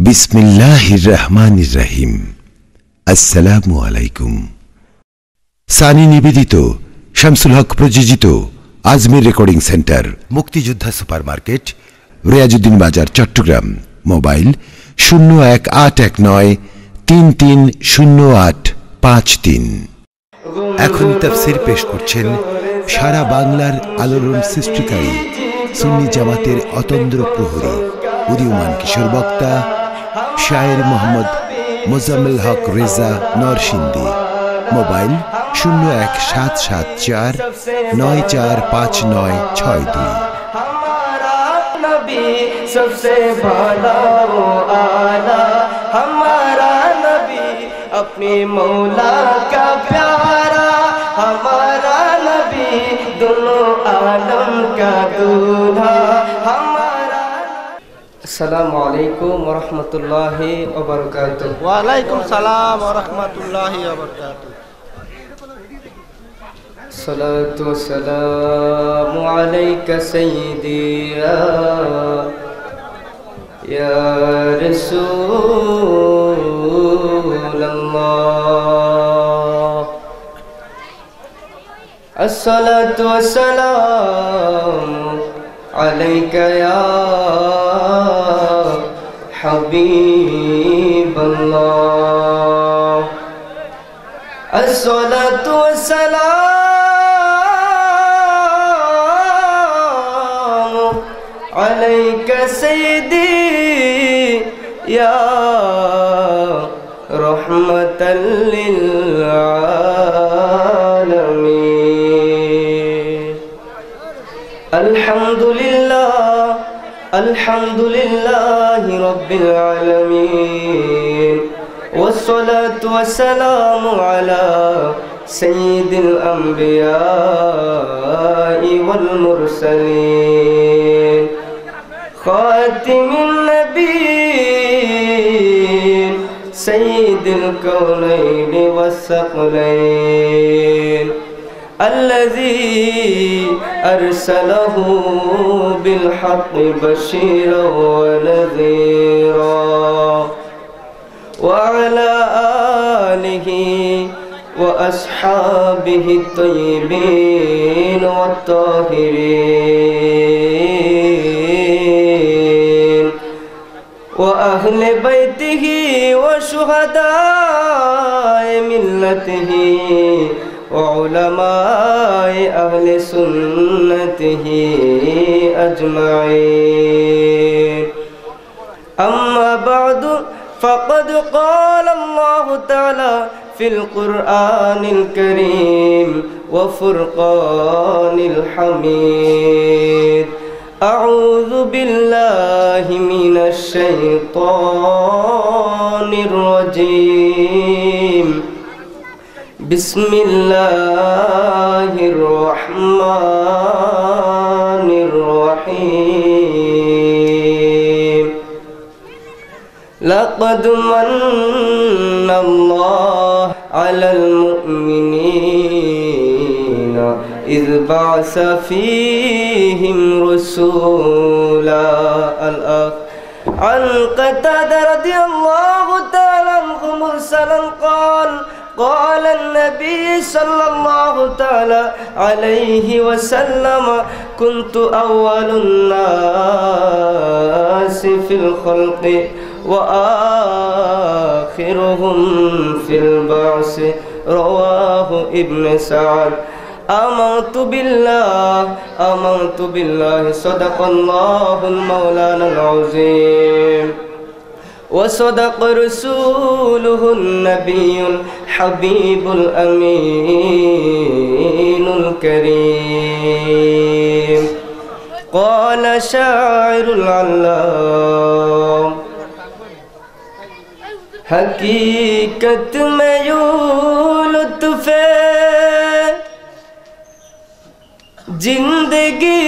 বিসমিল্লাহির রহমানির রহিম। আসসালামু আলাইকুম। সানি নিবেদিত, শামসুল হক প্রযোজিত আজমির রেকর্ডিং সেন্টার, মুক্তিযোদ্ধা সুপারমার্কেট, রিয়াজউদ্দিন বাজার, চট্টগ্রাম। মোবাইল 0189330853। এখন তাফসীর পেশ করছেন সারা বাংলার আলোড়ন সৃষ্টিকারী সুন্নি জামাতের অতন্দ্র প্রহরী উদীয়মান কিশোর বক্তা শায়ের মোহাম্মদ মোজাম্মেল হক রেজা নরসিংদী। মোবাইল 01774945962। सबसे भाला वो आला हमारा नबी, अपने मौला का प्यारा हमारा नबी, दोनों आलम का दूल्हा हमारा। अस्सलामु अलैकुम व रहमतुल्लाहि व बरकातुहू। वा अलैकुम सलाम व रहमतुल्लाहि व बरकातुहू। सलातु वस्सलामु अलैका सय्यदी या रसूलल्लाह। अस्सलातु वस्सलामु अलैका या हबीबल्लाह। अस्सलातु वस्सलामु अलैका सय्यदी या रहमतल लिल आलमीन। अल्हम्दुलिल्लाहि रब्बिल आलमीन, वस्सलातु वस्सलामु अला सय्यिदिल अंबिया'i वल मुरसलीन, खातिमिन नबीय्यीन, सय्यिदिल कौनैनि वस्सक़लैन, الذي أرسله بالحق بشيرا ونذيرا، وعلى آله وأصحابه الطيبين والطاهرين، وأهل بيته وشهداء ملته وعلماء أهل سنته أجمعين. أما بعد، فقد قال الله تعالى في القرآن الكريم وفرقان الحميد: أعوذ بالله من الشيطان الرجيم، بسم الله الرحمن الرحيم. لقد من الله على المؤمنين إذ بعث فيهم رسولا. الآخر. عن قتادة رضي الله تعالى عنه مرسلا قال: قال النبي صلى الله تعالى عليه وسلم: كنت أول الناس في الخلق وآخرهم في البعث. رواه ابن سعد. آمنت بالله صدق الله المولانا العظيم، وصدق رسوله النبي الحبيب الأمين الكريم. قال شاعر العلام: حقیقت میں یوں لطف زندگی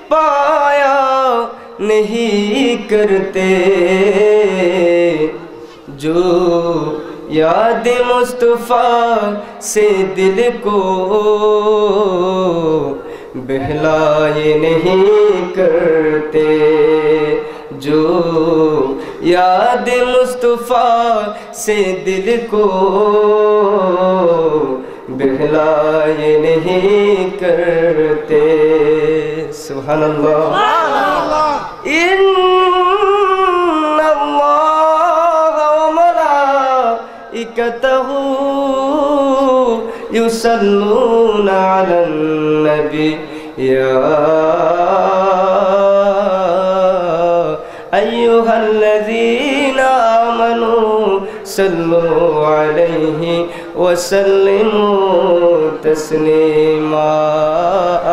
پایا نہیں کرتے، جو یاد مصطفیٰ سے دل کو بہلائے نہیں کرتے، जो याद मुस्तफा से दिल को बहलाए नहीं करते। सुभान अल्लाह। इन्नल्लाह व मलाइकतहू युसल्लूना अलन नबी या अय्युहल्लज़ीना आमनू सल्लू अलैहि वसल्लिमू तस्लीमा।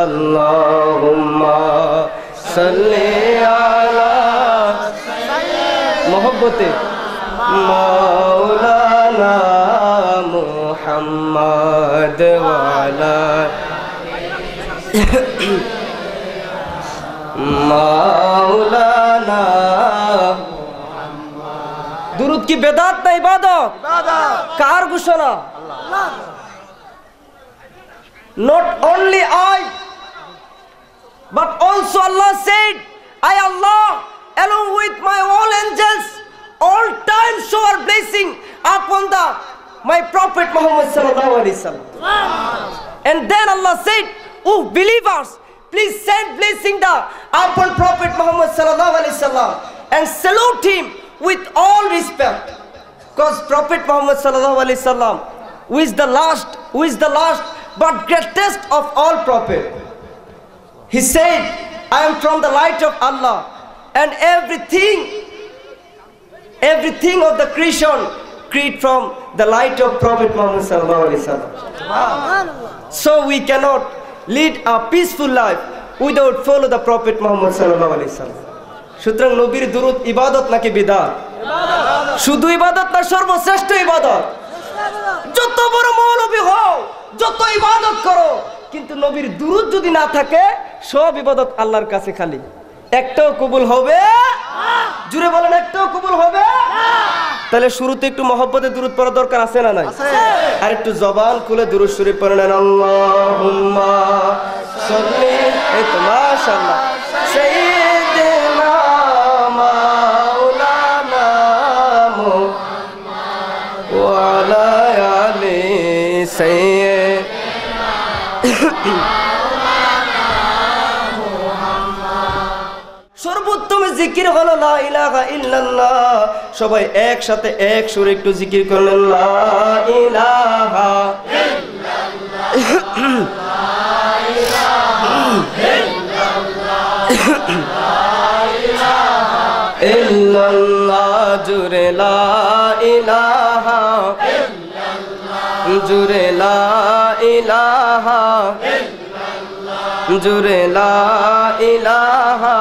अल्लाहुम्मा सल्ली अला मोहब्बते मौलाना मुहम्मद व अला मौलाना। दुरूद की बेदात ना इबादत, कार घोषणा। Not only I, but also Allah said, I Allah, along with my all angels, all time shower blessing upon my Prophet Muhammad sallallahu alaihi wasallam. And then Allah said, oh believers, please send blessing upon Prophet Muhammad sallallahu alaihi wasallam and salute him with all respect, because Prophet Muhammad sallallahu alaihi wasallam, who is the last but greatest of all prophets, he said, I am from the light of Allah, and everything of the creation created from the light of Prophet Muhammad sallallahu alaihi wasallam. So we cannot lead a peaceful life without follow the Prophet Muhammad sallallahu alaihi wasallam. সুতরাং নবীর দুরূদ ইবাদত নাকি বিদআত? শুধু ইবাদত না, সর্বশ্রেষ্ঠ ইবাদত। যত বড় মৌলবী হও, যত ইবাদত করো, কিন্তু নবীর দুরূদ যদি না থাকে সব ইবাদত আল্লাহর কাছে খালি। একটাও কবুল হবে না। জুড়ে বলেন, একটাও কবুল হবে না। তাহলে শুরুতে একটু মহব্বতে দুরূদ পড়া দরকার আছে না নাই? আর একটু জবান খুলে দুরূদ শরীফ পড়ে নেন। আল্লাহুম্মা সাল্লি, এই তো মাশাআল্লাহ, সাইয়্যিদিনা মাওলানা মুহাম্মদ ওয়া আলা আলি সাইয়্যিদিনা। সর্বোত্তম জিকির হলো লা ইলাহা ইল্লাল্লাহ। সবাই একসাথে এক সুরে একটু জিকির করলেন, লা ইলাহা ইল্লাল্লাহ, জুরে লা ইলাহা জুরে লা ইলাহা জুরে লা ইলাহা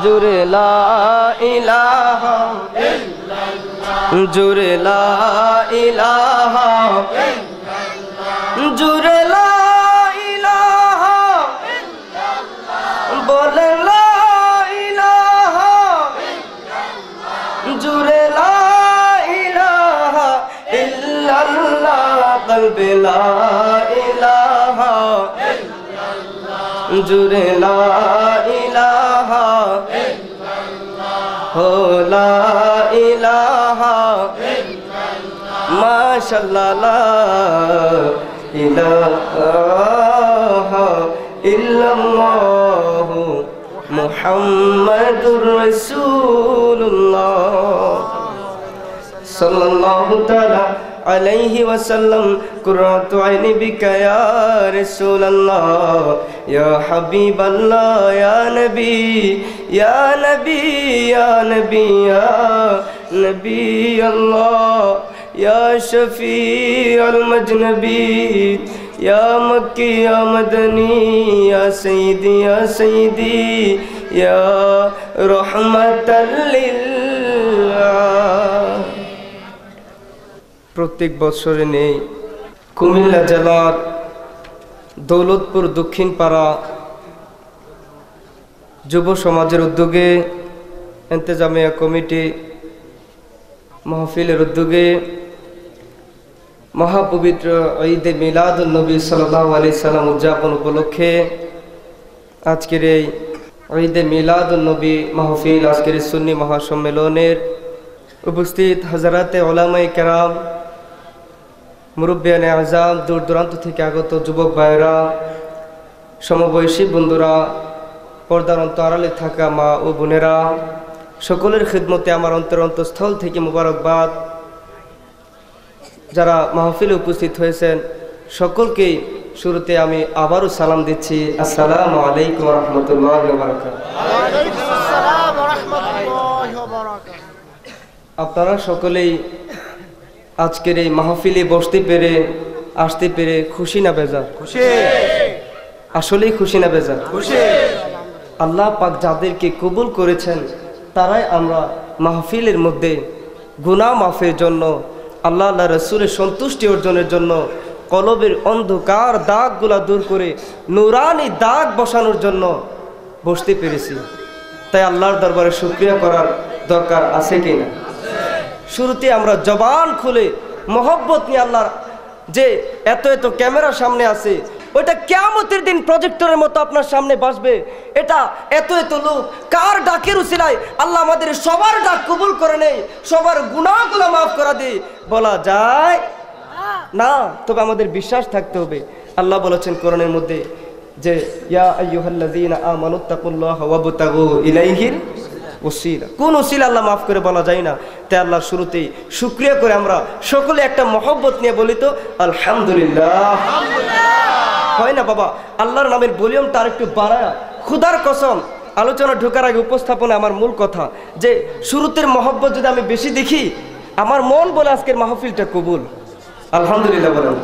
জুরে লা ইলাহা জুরে লা ইলাহা জুরে লা ইলাহা বলে লা ইলাহা জুরে লা ইলাহা ইল্লাল্লাহ, কলবে লা ইলাহা জুরে লা ইলাহা হো লা ইলাহা মাশাআল্লাহ, লা ইলাহা ইল্লাল্লাহ মুহাম্মাদুর রাসূলুল্লাহ সাল্লাল্লাহু তাআলা আলাইহি ওয়াসাল্লাম। কুররাতু আইনি বিকা ইয়া রাসূলুল্লাহ ইয়া হাবিবাল্লাহ ইয়া নবী ইয়া নবী ইয়া নবী ইয়া নবী আল্লাহ ইয়া শফিউল মাজনবী ইয়া মক্কি ইয়া মদনী ইয়া সাইয়্যিদি ইয়া রাহমাতাল লিল। প্রত্যেক বছরে নেই কুমিল্লা জেলার দৌলতপুর দক্ষিণ পাড়া যুব সমাজের উদ্যোগে, ইন্তেজামিয়া কমিটি মাহফিলের উদ্যোগে মহাপবিত্র ঈদে মিলাদুন নবী সাল্লাল্লাহু আলাইহি সাল্লাম উদযাপন উপলক্ষে আজকের এই ঈদে মিলাদুন নবী মাহফিল আজকের সুন্নি মহাসম্মেলনের উপস্থিত হযরতে উলামায়ে কেরাম, মুরব্বিয়ানে আযম, দূর দূরান্ত থেকে আগত যুবক ভাইরা, সমবয়সী বন্ধুরা, পর্দার অন্তরালে থাকা মা ও বোনেরা, সকলের খিদমতে আমার অন্তরস্থল থেকে মুবারকবাদ। যারা মাহফিলে উপস্থিত হয়েছেন সকলকেই শুরুতে আমি আবারও সালাম দিচ্ছি, আসসালামু আলাইকুম ওয়া রাহমাতুল্লাহি ওয়া বারাকাতুহু। আপনারা সকলেই আজকের এই মাহফিলে বসতে পেরে, আসতে পেরে খুশি না বেজার? খুশি। আসলেই খুশি না বেজার? খুশি। আল্লাহ পাক যাদেরকে কবুল করেছেন তারাই আমরা মাহফিলের মধ্যে গুনাহ মাফের জন্য, আল্লাহ রাসূলের সন্তুষ্টি অর্জনের জন্য, কলবের অন্ধকার দাগগুলা দূর করে নূরানি দাগ বসানোর জন্য বসতে পেরেছি। তাই আল্লাহর দরবারে শুকরিয়া করার দরকার আছে কিনা? শুরুতে আমরা জবান খুলে মহব্বত নিয়ে আল্লাহর যে এত এত ক্যামেরার সামনে আছে, ওইটা কিয়ামতের দিন প্রজেক্টরের মতো আপনার সামনে বাসবে। এটা এত এত লোক কার ডাকের উসিলায় আল্লাহ আমাদের সবার ডাক কবুল করে নেই, সবার গুনাহগুলো মাফ করা দেয় বলা যায় না। তবে আমাদের বিশ্বাস থাকতে হবে। আল্লাহ বলেছেন কোরআনের মধ্যে যে ইয়া আইয়ুহাল্লাযীনা আমানুত্তাকুল্লাহা ওয়াবতাগু ইলাইহিল ওসিলা। কোন ওসিলা আল্লাহ মাফ করে বলা যায় না। তাই আল্লাহর শুরুতেই শুকরিয়া করে আমরা সকলে একটা মহব্বত নিয়ে বলি তো আলহামদুলিল্লাহ। হয় না বাবা? আল্লাহর নামের ভলিউমটা আর একটু বাড়ায়, খুদার কসম আলোচনা ঢোকার আগে উপস্থাপনে আমার মূল কথা যে শুরুতের মহব্বত যদি আমি বেশি দেখি, আমার মন বলে আজকের মাহফিলটা কবুল। আলহামদুলিল্লাহ বলেন।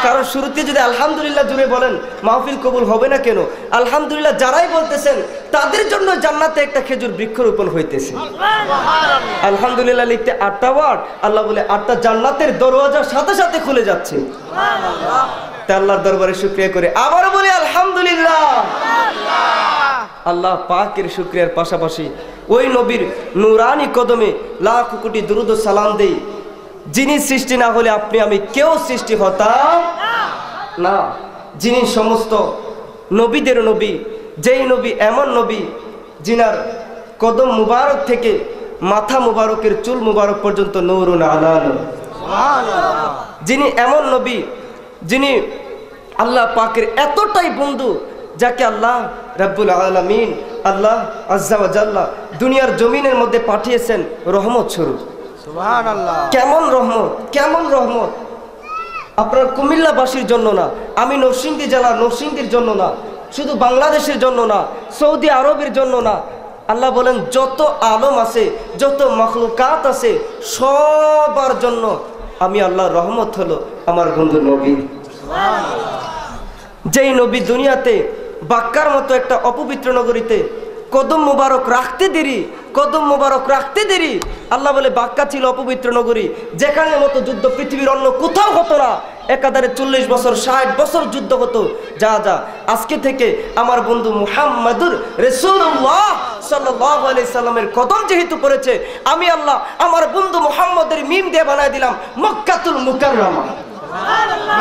কারণ শুরুতে যদি আলহামদুলিল্লাহ জুড়ে বলেন মাহফিল কবুল হবে না কেন? আলহামদুলিল্লাহ যারাই বলতেছেন তাদের জন্য জান্নাতে একটা খেজুর বৃক্ষ রোপণ হইতেছে। আলহামদুলিল্লাহ লিখতে 8টা ওয়ার্ড, আল্লাহ বলে 8টা জান্নাতের দরওয়াজার সাথে সাথে খুলে যাচ্ছে। তাই আল্লাহর দরবারে শুকরিয়া করে আবারও বলি আলহামদুলিল্লাহ। আল্লাহ পাকের শুকরিয়ার পাশাপাশি ওই নবীর নূরানি কদমে লাখ কোটি দুরূদ ও সালাম দেই, যিনি সৃষ্টি না হলে আপনি আমি কেউ সৃষ্টি হতাম না, যিনি সমস্ত নবীদের নবী, যেই নবী এমন নবী যিনার কদম মুবারক থেকে মাথা মুবারকের চুল মুবারক পর্যন্ত নূরুন আলা নূর, যিনি এমন নবী যিনি আল্লাহ পাকের এতটাই বন্ধু যাকে আল্লাহ রাব্বুল আলামিন আল্লাহ আজ্জা ওয়া জাল্লা দুনিয়ার জমিনের মধ্যে পাঠিয়েছেন রহমত স্বরূপ। সুবহানাল্লাহ। কেমন রহমত, কেমন রহমত! আপনার কুমিল্লাবাসীর জন্য না, আমি নরসিংদী জেলা নরসিংদীর জন্য না, শুধু বাংলাদেশের জন্য না, সৌদি আরবের জন্য না। আল্লাহ বলেন যত আলম আছে, যত মাখলুকাত আছে, সবার জন্য আমি আল্লাহর রহমত হলো আমার বন্ধু নবী। যেই নবী দুনিয়াতে বাক্কার মতো একটা অপবিত্র নগরীতে কদম মুবারক রাখতে দেরি, কদম মুবারক রাখতে দেরি। আল্লাহ বলে বাক্কা ছিল অপবিত্র নগরী, যেখানে মতো যুদ্ধ পৃথিবীর অন্য কোথাও হতো না। একাধারে 40 বছর 60 বছর যুদ্ধ হতো। যা যা আজকে থেকে আমার বন্ধু মুহাম্মাদুর রাসূলুল্লাহ সাল্লাল্লাহু আলাইহি সাল্লামের কদম যেহেতু পড়েছে, আমি আল্লাহ আমার বন্ধু মুহাম্মদের মিম দিয়ে বানায় দিলাম মক্কাতুল মুকাররমা।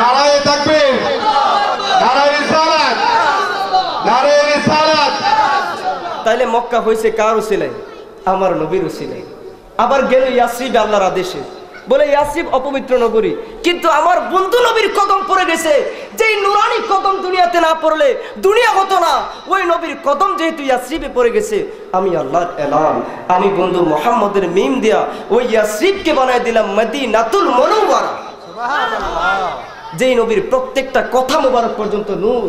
নারায়ে তাকবীর, নারায়ে রিসালাত, নারায়ে রিসালাত। তাইলে মক্কা হয়েছে কার উসিলায়? আমার নবীর উসিলায়। আবার গেল ইয়াসরিব আল্লাহর আদেশে, বলে ইয়াসরিব অপবিত্র নগরী, কিন্তু আমার বন্ধু নবীর কদম পড়ে গেছে। যেই নুরানি কদম দুনিয়াতে না পড়লে দুনিয়া হতো না, ওই নবীর কদম যেহেতু ইয়াসরিবে পড়ে গেছে, আমি আল্লাহর এলান, আমি বন্ধু মুহাম্মদের মিম দিয়া ওই ইয়াসরিবকে বানায় দিলাম মদিনাতুল মুনাওয়ারা। সুবহানাল্লাহ। যেই নবীর প্রত্যেকটা কথা মোবারক পর্যন্ত নূর,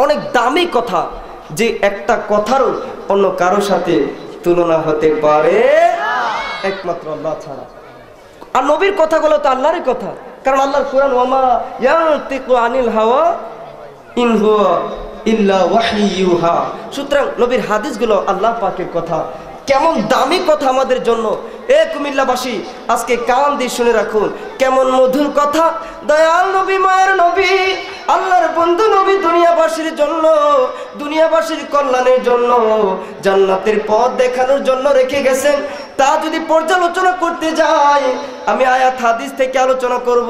অনেক দামি কথা, যে একটা কথারও অন্য কারোর সাথে তুলনা হতে পারে একমাত্র আল্লাহ ছাড়া। আর নবীর কথাগুলো তো আল্লাহরই কথা, কারণ আল্লাহর কোরআন ওয়ামা ইয়ানতিকু আনিল হাওয়া ইন হুয়া ইল্লা ওয়াহয়ু ইউহা। সুতরাং নবীর হাদিসগুলো আল্লাহ পাকের কথা। কেমন দামি কথা আমাদের জন্য। এ কুমিল্লাবাসী আজকে কান দিয়ে শুনে রাখুন, কেমন মধুর কথা। দয়াল নবী, মায়ের নবী, আল্লাহর বন্ধু নবী দুনিয়াবাসীর জন্য, দুনিয়াবাসীর কল্যাণের জন্য, জান্নাতের পথ দেখানোর জন্য রেখে গেছেন। তা যদি পর্যালোচনা করতে যাই, আমি আয়াত হাদিস থেকে আলোচনা করব।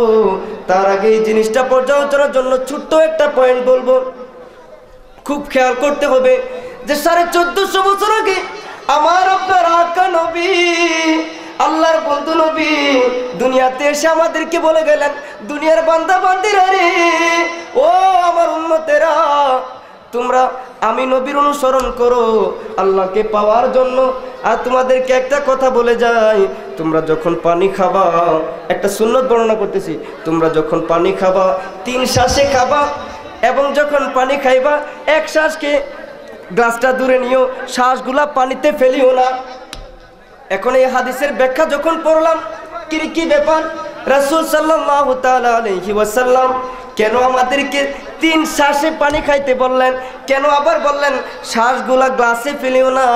তার আগে এই জিনিসটা পর্যালোচনার জন্য ছোট্ট একটা পয়েন্ট বলবো, খুব খেয়াল করতে হবে। যে 1450 বছর আগে আমার আপনার আকা নবী, আল্লাহর বন্ধু নবী দুনিয়াতে এসে আমাদেরকে বলে গেলেন, দুনিয়ার বান্দা বান্দিরা রে, ও আমার উম্মতেরা, তোমরা আমি নবীর অনুসরণ করো আল্লাহকে পাওয়ার জন্য। আর তোমাদেরকে একটা কথা বলে যাই, তোমরা যখন পানি খাবা, একটা সুন্নত বর্ণনা করতেছি, তোমরা যখন পানি খাবা 3 শ্বাসে খাবা, এবং যখন পানি খাইবা 1 শ্বাসকে গ্লাসটা দূরে নিও, শ্বাসগুলা পানিতে ফেলিও না। এখন এই হাদিসের ব্যাখ্যা যখন পড়লাম, কি ব্যাপার, রাসূল সাল্লাল্লাহু তাআলা আলাইহি ওয়াসাল্লাম কেন আমাদেরকে 3 শ্বাসে পানি খাইতে বললেন, কেন আবার বললেন শ্বাসগুলা গ্লাসে ফেলিও না,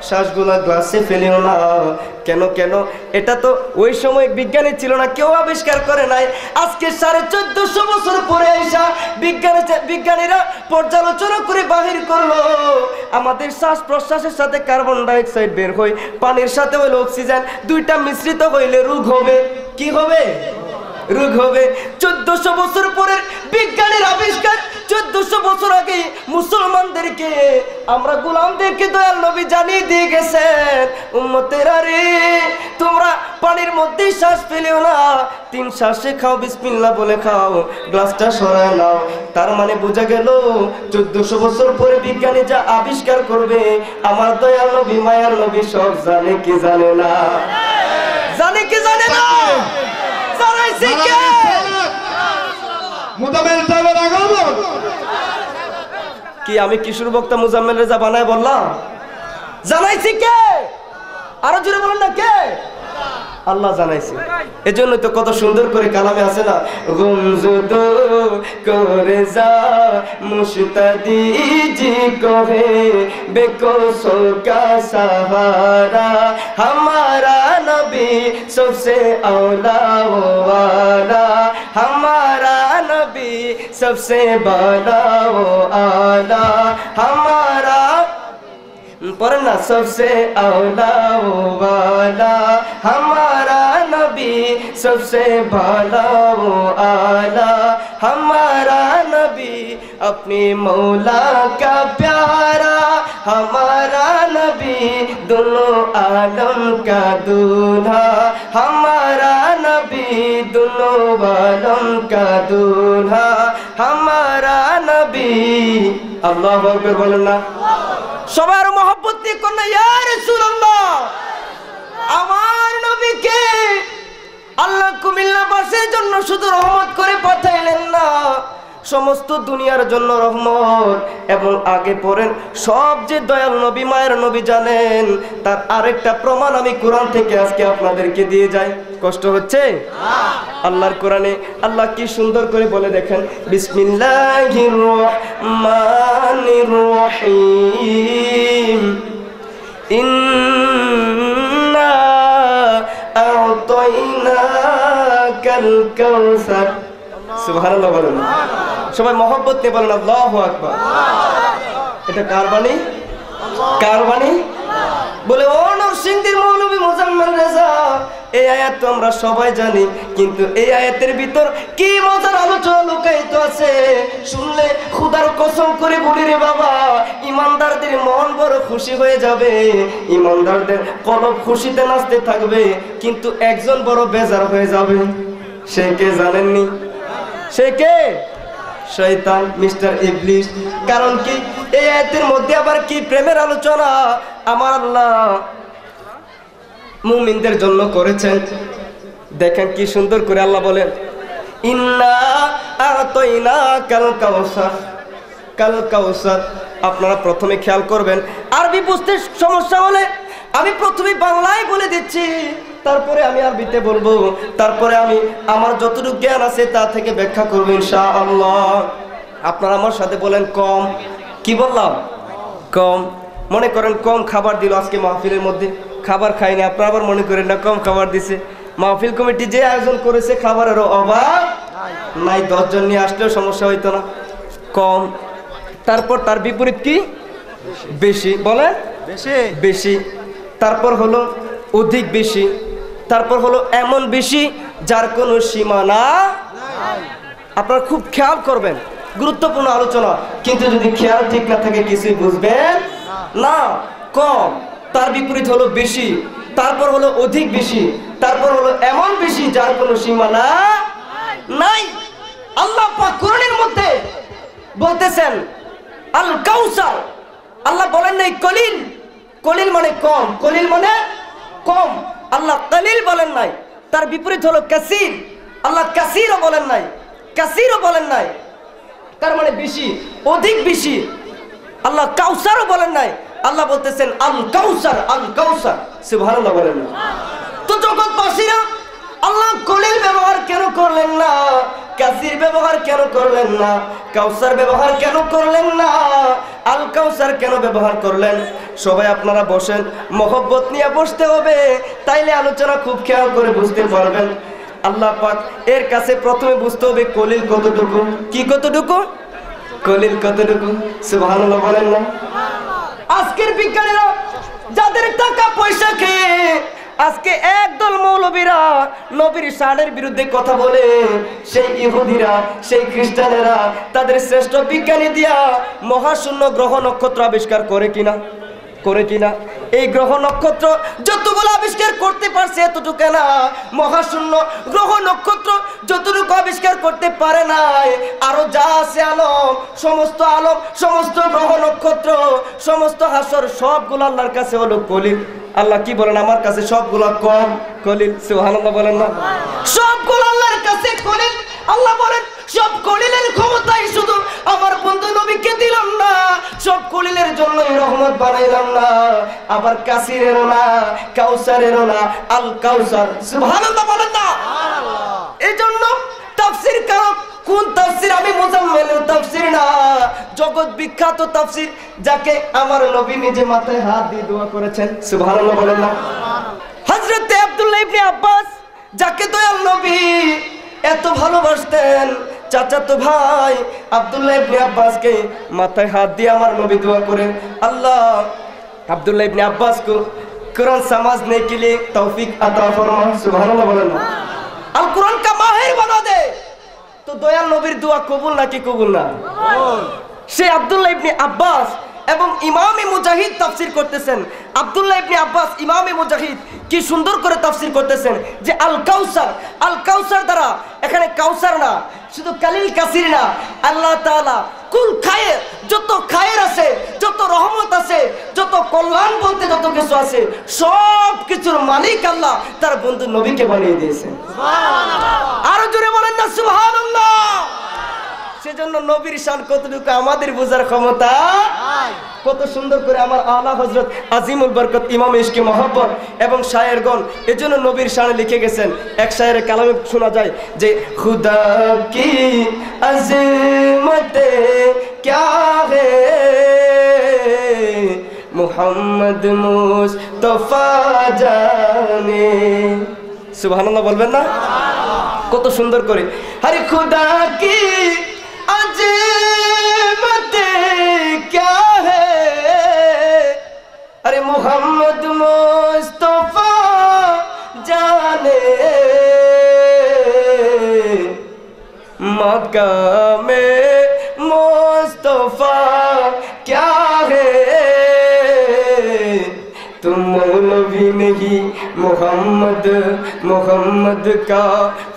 শ্বাসগুলা গ্লাসে ফেলিও না, কেন কেন? এটা তো ওই সময় বিজ্ঞানী ছিল না, কেউ আবিষ্কার করে নাই। আজকে 1450 বছর পরে এসা বিজ্ঞানীরা পর্যালোচনা করে বাহির করলো, আমাদের শ্বাস প্রশ্বাসের সাথে কার্বন ডাইঅক্সাইড বের হয়, পানির সাথে হইলে অক্সিজেন, দুইটা মিশ্রিত হইলে রোগ হবে। কি হবে? রোগ হবে। 1400 বছর পরের বিজ্ঞানের আবিষ্কার, 1400 বছর আগে মুসলমানদেরকে, আমরা গোলামদেরকে দয়াল নবী জানিয়ে দিয়ে গেছেন, উম্মতেরা রে, তোমরা পানির মধ্যে শ্বাস ফেলিও না, 3 শ্বাসে খাও, বিসমিল্লাহ বলে খাও, গ্লাসটা সরায় নাও। তার মানে বোঝা গেল 1400 বছর পরে বিজ্ঞানী যা আবিষ্কার করবে, আমার দয়াল নবী মায়ার নবী সব জানে কি জানে না? জানে কি জানে না? কি আমি কিশোর বক্তা মুজাম্মেল রেজা বানায় বললাম? জানাইছি কে? আরো জোরে বলেন না, কে? আল্লাহ জানাইছে। এজন্য তো কত সুন্দর করে কালামে আছে না, গুমজুদ করে যা মুশতাদি জি কহে বেকসো কা সহারা हमारा नबी सबसे औला वाला, हमारा नबी सबसे बड़ा वो आला, हमारा पढ़ना सबसे औला वो वाला, हमारा नबी सबसे बड़ा वो आला, हमारा नबी अपने मौला का प्यारा, हमारा नबी दोनों आलम का दूल्हा, हमारा नबी दोनों आलम का दूल्हा, हमारा नबी। अल्लाहु আকবার বলেন না সবার মহব্বত দিয়ে কোন ইয়া রাসূলুল্লাহ, আমার নবীকে আল্লাহ কুমিল্লাবাসীর জন্য শুধু রহমত করে পাঠাইলেন না, সমস্ত দুনিয়ার জন্য রহমত। এবং আগে পড়েন, সব যে দয়াল নবী মায়ের নবী জানেন, তার আরেকটা প্রমাণ আমি কোরআন থেকে আজকে আপনাদেরকে দিয়ে যাই। কষ্ট হচ্ছে? আল্লাহর কোরআনে আল্লাহ কি সুন্দর করে বলে দেখেন, বিসমিল্লাহির রহমানির রহিম, ইন্না আ'তাইনাকাল কাউসার। সুবহানাল্লাহ বলেন, সবাই মহব্বত নিয়ে বলেন আল্লাহু আকবার। এটা কার বাণী? কার বাণী? বলে ও নরসিংদীর মৌলভী মুজাম্মেল রেজা, এই আয়াত তো আমরা সবাই জানি, কিন্তু এই আয়াতের ভিতর কি মজার আলোচনা লুকায়িত আছে শুনলে খোদার কসম করে বলি রে বাবা, ইমানদারদের মন বড় খুশি হয়ে যাবে, ইমানদারদের কলব খুশিতে নাচতে থাকবে, কিন্তু একজন বড় বেজার হয়ে যাবে। সে কে জানেননি? সে কে? শয়তান, মিস্টার ইবলিস। কারণ কি? এই আয়াতের মধ্যে আবার কি প্রেমের আলোচনা আমার আল্লাহ মুমিনদের জন্য করেছেন। দেখেন কি সুন্দর করে আল্লাহ বলেন, ইন্না আ'তাইনাকাল কাউসার। কাল কাউসার আপনারা প্রথমে খেয়াল করবেন, আরবি বুঝতে সমস্যা হলে আমি প্রথমে বাংলায় বলে দিচ্ছি, তারপরে আমি আরবিতে বলবো, তারপরে আমি আমার যতটুকু জ্ঞান আছে তা থেকে ব্যাখ্যা করবো ইনশাআল্লাহ। আপনারা আমার সাথে বলেন কম। কি বললাম? কম। মনে করেন কম খাবার দিল আজকে মাহফিলের মধ্যে, খাবার খাইনি, আপনারা আবার মনে করেন না কম খাবার দিছে। মাহফিল কমিটি যে আয়োজন করেছে খাবারেরও অভাব নাই, 10 জন নিয়ে আসলেও সমস্যা হইতো না। কম। তারপর তার বিপরীত কি? বেশি। বলে বেশি। তারপর হলো অধিক বেশি। তারপর হলো এমন বেশি যার কোনো সীমানা নাই। আপনারা খুব খেয়াল করবেন, গুরুত্বপূর্ণ আলোচনা, কিন্তু যদি খেয়াল ঠিক না থাকে কিছুই বুঝবেন না, কম। তার বিপরীত হলো বেশি, তারপর হলো অধিক বেশি, তারপর হলো এমন বেশি যার কোনো সীমানা নাই। আল্লাহ পাক কোরআনের মধ্যে বলতেছেন আল কাউসার। আল্লাহ বলেন নাই কলিল। কলিল মানে কম, কলিল মানে কম। আল্লাহ কলিল বলেন নাই। তার বিপরীত হলো কাসির। আল্লাহ কাসিরও বলেন নাই, কাসিরও বলেন নাই, তার মানে বেশি, অধিক বেশি। আল্লাহ কাউসারও বলেন নাই, আল্লাহ বলতেছেন আল কাউসার, আল কাউসার। সুবহানাল্লাহ বলেন না। তো জগৎবাসীরা আল্লাহ কলিল ব্যবহার কেন করলেন না, কাসির ব্যবহার কেন করলেন না, কাউসার ব্যবহার কেন করলেন না, আল কাউসার কেন ব্যবহার করলেন? সবাই আপনারা বসেন, মহব্বত নিয়ে বসতে হবে, তাইলে আলোচনা খুব খেয়াল করে বুঝতে পারবেন। আল্লাহ পাক এর কাছে প্রথমে বুঝতে হবে কলিল কতটুকু। কি কতটুকু? কলিল কতটুকু? সুবহানাল্লাহ বলেন না। আজকের বিজ্ঞানীরা যাদের টাকা পয়সা খেয়ে আজকে একদল মৌলবীরা নবীর শানের বিরুদ্ধে কথা বলে, সেই ইহুদিরা, সেই খ্রিস্টানেরা তাদের শ্রেষ্ঠ বিজ্ঞানী দিয়া মহাশূন্য গ্রহ নক্ষত্র আবিষ্কার করে কিনা? করে কিনা? এই গ্রহ নক্ষত্র যতগুলো আবিষ্কার করতে পারছে এতটুকু না, মহাশূন্য গ্রহ নক্ষত্র যতটুকু আবিষ্কার করতে পারে নাই, আরো যা আছে আলম, সমস্ত গ্রহ নক্ষত্র, সমস্ত হাসর সবগুলো আল্লাহর কাছে হলো কলিল। আল্লাহ কি বলেন? আমার কাছে সবগুলো কম, কলিল। সুবহানাল্লাহ বলেন না। সবগুলো আল্লাহর কাছে কলিল। আল্লাহ বলেন সব কলিলের ক্ষমতাই শুধু আমার বন্ধু নবীকে দিলাম না, সব কলিলের জন্যই রহমত বানাইলাম না, আবার কাসিরেরও না, কাউসারেরও না, আল কাউসার। সুবহানাল্লাহ বলেন না। এজন্য তাফসীর কারক কোন তাফসীর? আমি মুজাম্মিলের তাফসীর না, জগৎ বিখ্যাত তাফসীর, যাকে আমার নবী নিজে মাথায় হাত দিয়ে দোয়া করেছেন। সুবহানাল্লাহ বলেন না। হযরত আব্দুল্লাহ ইবনে আব্বাস, যাকে দয়াল নবী এত ভালোবাসতেন, চাচাতো ভাই আব্দুল্লাহ ইবনে আব্বাসকে মাথায় হাত দিয়ে আমার নবী দোয়া করেন, अल्लाह अब्दुल्लाह इब्ने अब्बास को कुरान समझने के लिए तौफीक अता फरमा। सुभान अल्लाह बोलना। अल कुरान का माहिर बना दे। तो दयाल नबीर दुआ कबूल ना कि कबूल ना? সে আব্দুল্লাহ ইবনে আব্বাস এবং ইমামে মুজাহিদ তাফসীর করতেছেন। আব্দুল্লাহ ইবনে আব্বাস ইমামে মুজাহিদ কি সুন্দর করে তাফসীর করতেছেন যে আল কাউসার, আল কাউসার দ্বারা এখানে কাউসার না, শুধু কালিল কাসির না, আল্লাহ তাআলা কুল খায়ের, যত খায়ের আছে, যত রহমত আছে, যত কল্যাণ বলতে যত কিছু আছে, সব কিছুর মালিক আল্লাহ তার বন্ধু নবীকে বানিয়ে দিয়েছেন। সুবহানাল্লাহ। আরো জোরে বলেন না সুবহানাল্লাহ। সেজন্য নবীর শান কতটুকু আমাদের বোঝার ক্ষমতা নাই। কত সুন্দর করে আমার আলা হযরত আজিমুল বরকত ইমাম ইশকে মহব্বত এবং শায়েরগণ এজন্য নবীর শানে লিখে গেছেন। এক শায়েরে কালামে শোনা যায় যে খুদা কি আযমতে ক্যা হে মুহাম্মদ মুস্তাফা জানে। সুবহানাল্লাহ বলবেন না? কত সুন্দর করে। আরে খুদা কি अज़मते क्या है, अरे मोहम्मद मुस्तफा जाने मकामे मुस्तफा क्या है, तुम मौलवी नहीं मोहम्मद, मोहम्मद का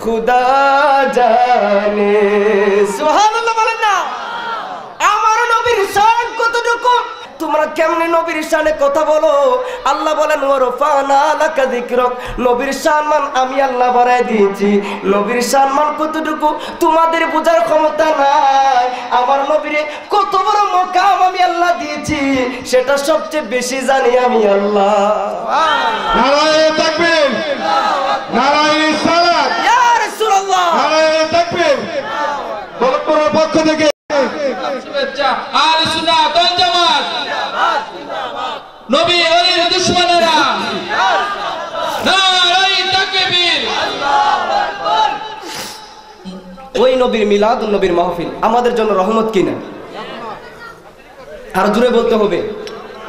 खुदा जाने। सुभानाल्लाह बोलें ना। আমার নবীর শান কতটুকু? তোমরা কেমনে নবীর শানে কথা বলো? আল্লাহ বলেন ওয়ারফানা লাকা যিকরাক, নবীর সম্মান আমি আল্লাহ বাড়ায় দিয়েছি। নবীর সম্মান কতটুকু তোমাদের বোঝার ক্ষমতা নাই। আমার নবীরে কত বড় মাকাম আমি আল্লাহ দিয়েছি সেটা সবচেয়ে বেশি জানি আমি আল্লাহ। সুবহানাল্লাহ। নারায়ে তাকবীর, নারায়ে রিসালাত, ইয়া রাসূলুল্লাহ, নারায়ে তাকবীর। দলপুরের পক্ষ থেকে শুভেচ্ছা। আহলে সুন্নাত ওয়াল জামাত নবী ওলির দুশমনেরা নারায়ে তাকবীর। ওই নবীর মিলাদুন নবীর মাহফিল আমাদের জন্য রহমত কিনা? আর জোরে বলতে হবে,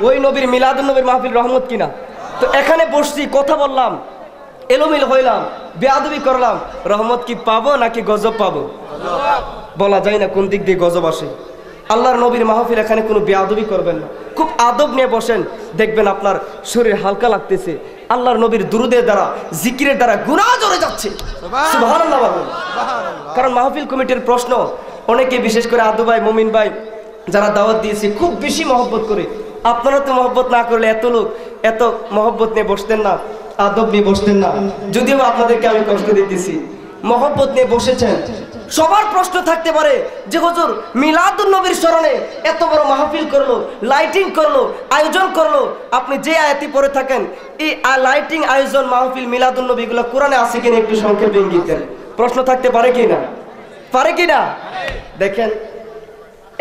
ওই নবীর মিলাদুন নবীর মাহফিল রহমত কিনা? তো এখানে বসছি, কথা বললাম, এলোমেলো হইলাম, বেয়াদবি করলাম, রহমত কি পাবো নাকি গজব পাবো? বলা যায় না কোন দিক দিয়ে গজব আসে। আল্লাহর নবীর মাহফিল, এখানে কোনো বেয়াদবি করবেন না, খুব আদব নিয়ে বসেন, দেখবেন আপনার শরীর হালকা লাগতেছে। আল্লাহর নবীর দুরুদের দ্বারা, জিকিরের দ্বারা গুনাহ ঝরে যাচ্ছে। সুবহানাল্লাহ বলুন। কারণ মাহফিল কমিটির প্রশ্ন, অনেকে বিশেষ করে আদু ভাই, মুমিন ভাই যারা দাওয়াত দিয়েছে খুব বেশি মহব্বত করে। আপনারা তো মহব্বত না করলে এত লোক এত মহব্বত নিয়ে বসতেন না, আদব নিয়ে বসতেন না। যদিও আপনাদেরকে আমি কষ্ট দিতেছি, মহব্বত নিয়ে বসেছেন। সবার প্রশ্ন থাকতে পারে যে হুজুর মিলাদুন নবীর স্মরণে এত বড় মাহফিল করলো, লাইটিং করলো, আয়োজন করলো, আপনি যে আয়াতি পড়ে থাকেন এই লাইটিং, আয়োজন, মাহফিল, মিলাদুন নবী এগুলো কোরআনে আছে কিনা একটু সংক্ষেপে ইঙ্গিত দেন। প্রশ্ন থাকতে পারে কিনা? পারে কিনা? দেখেন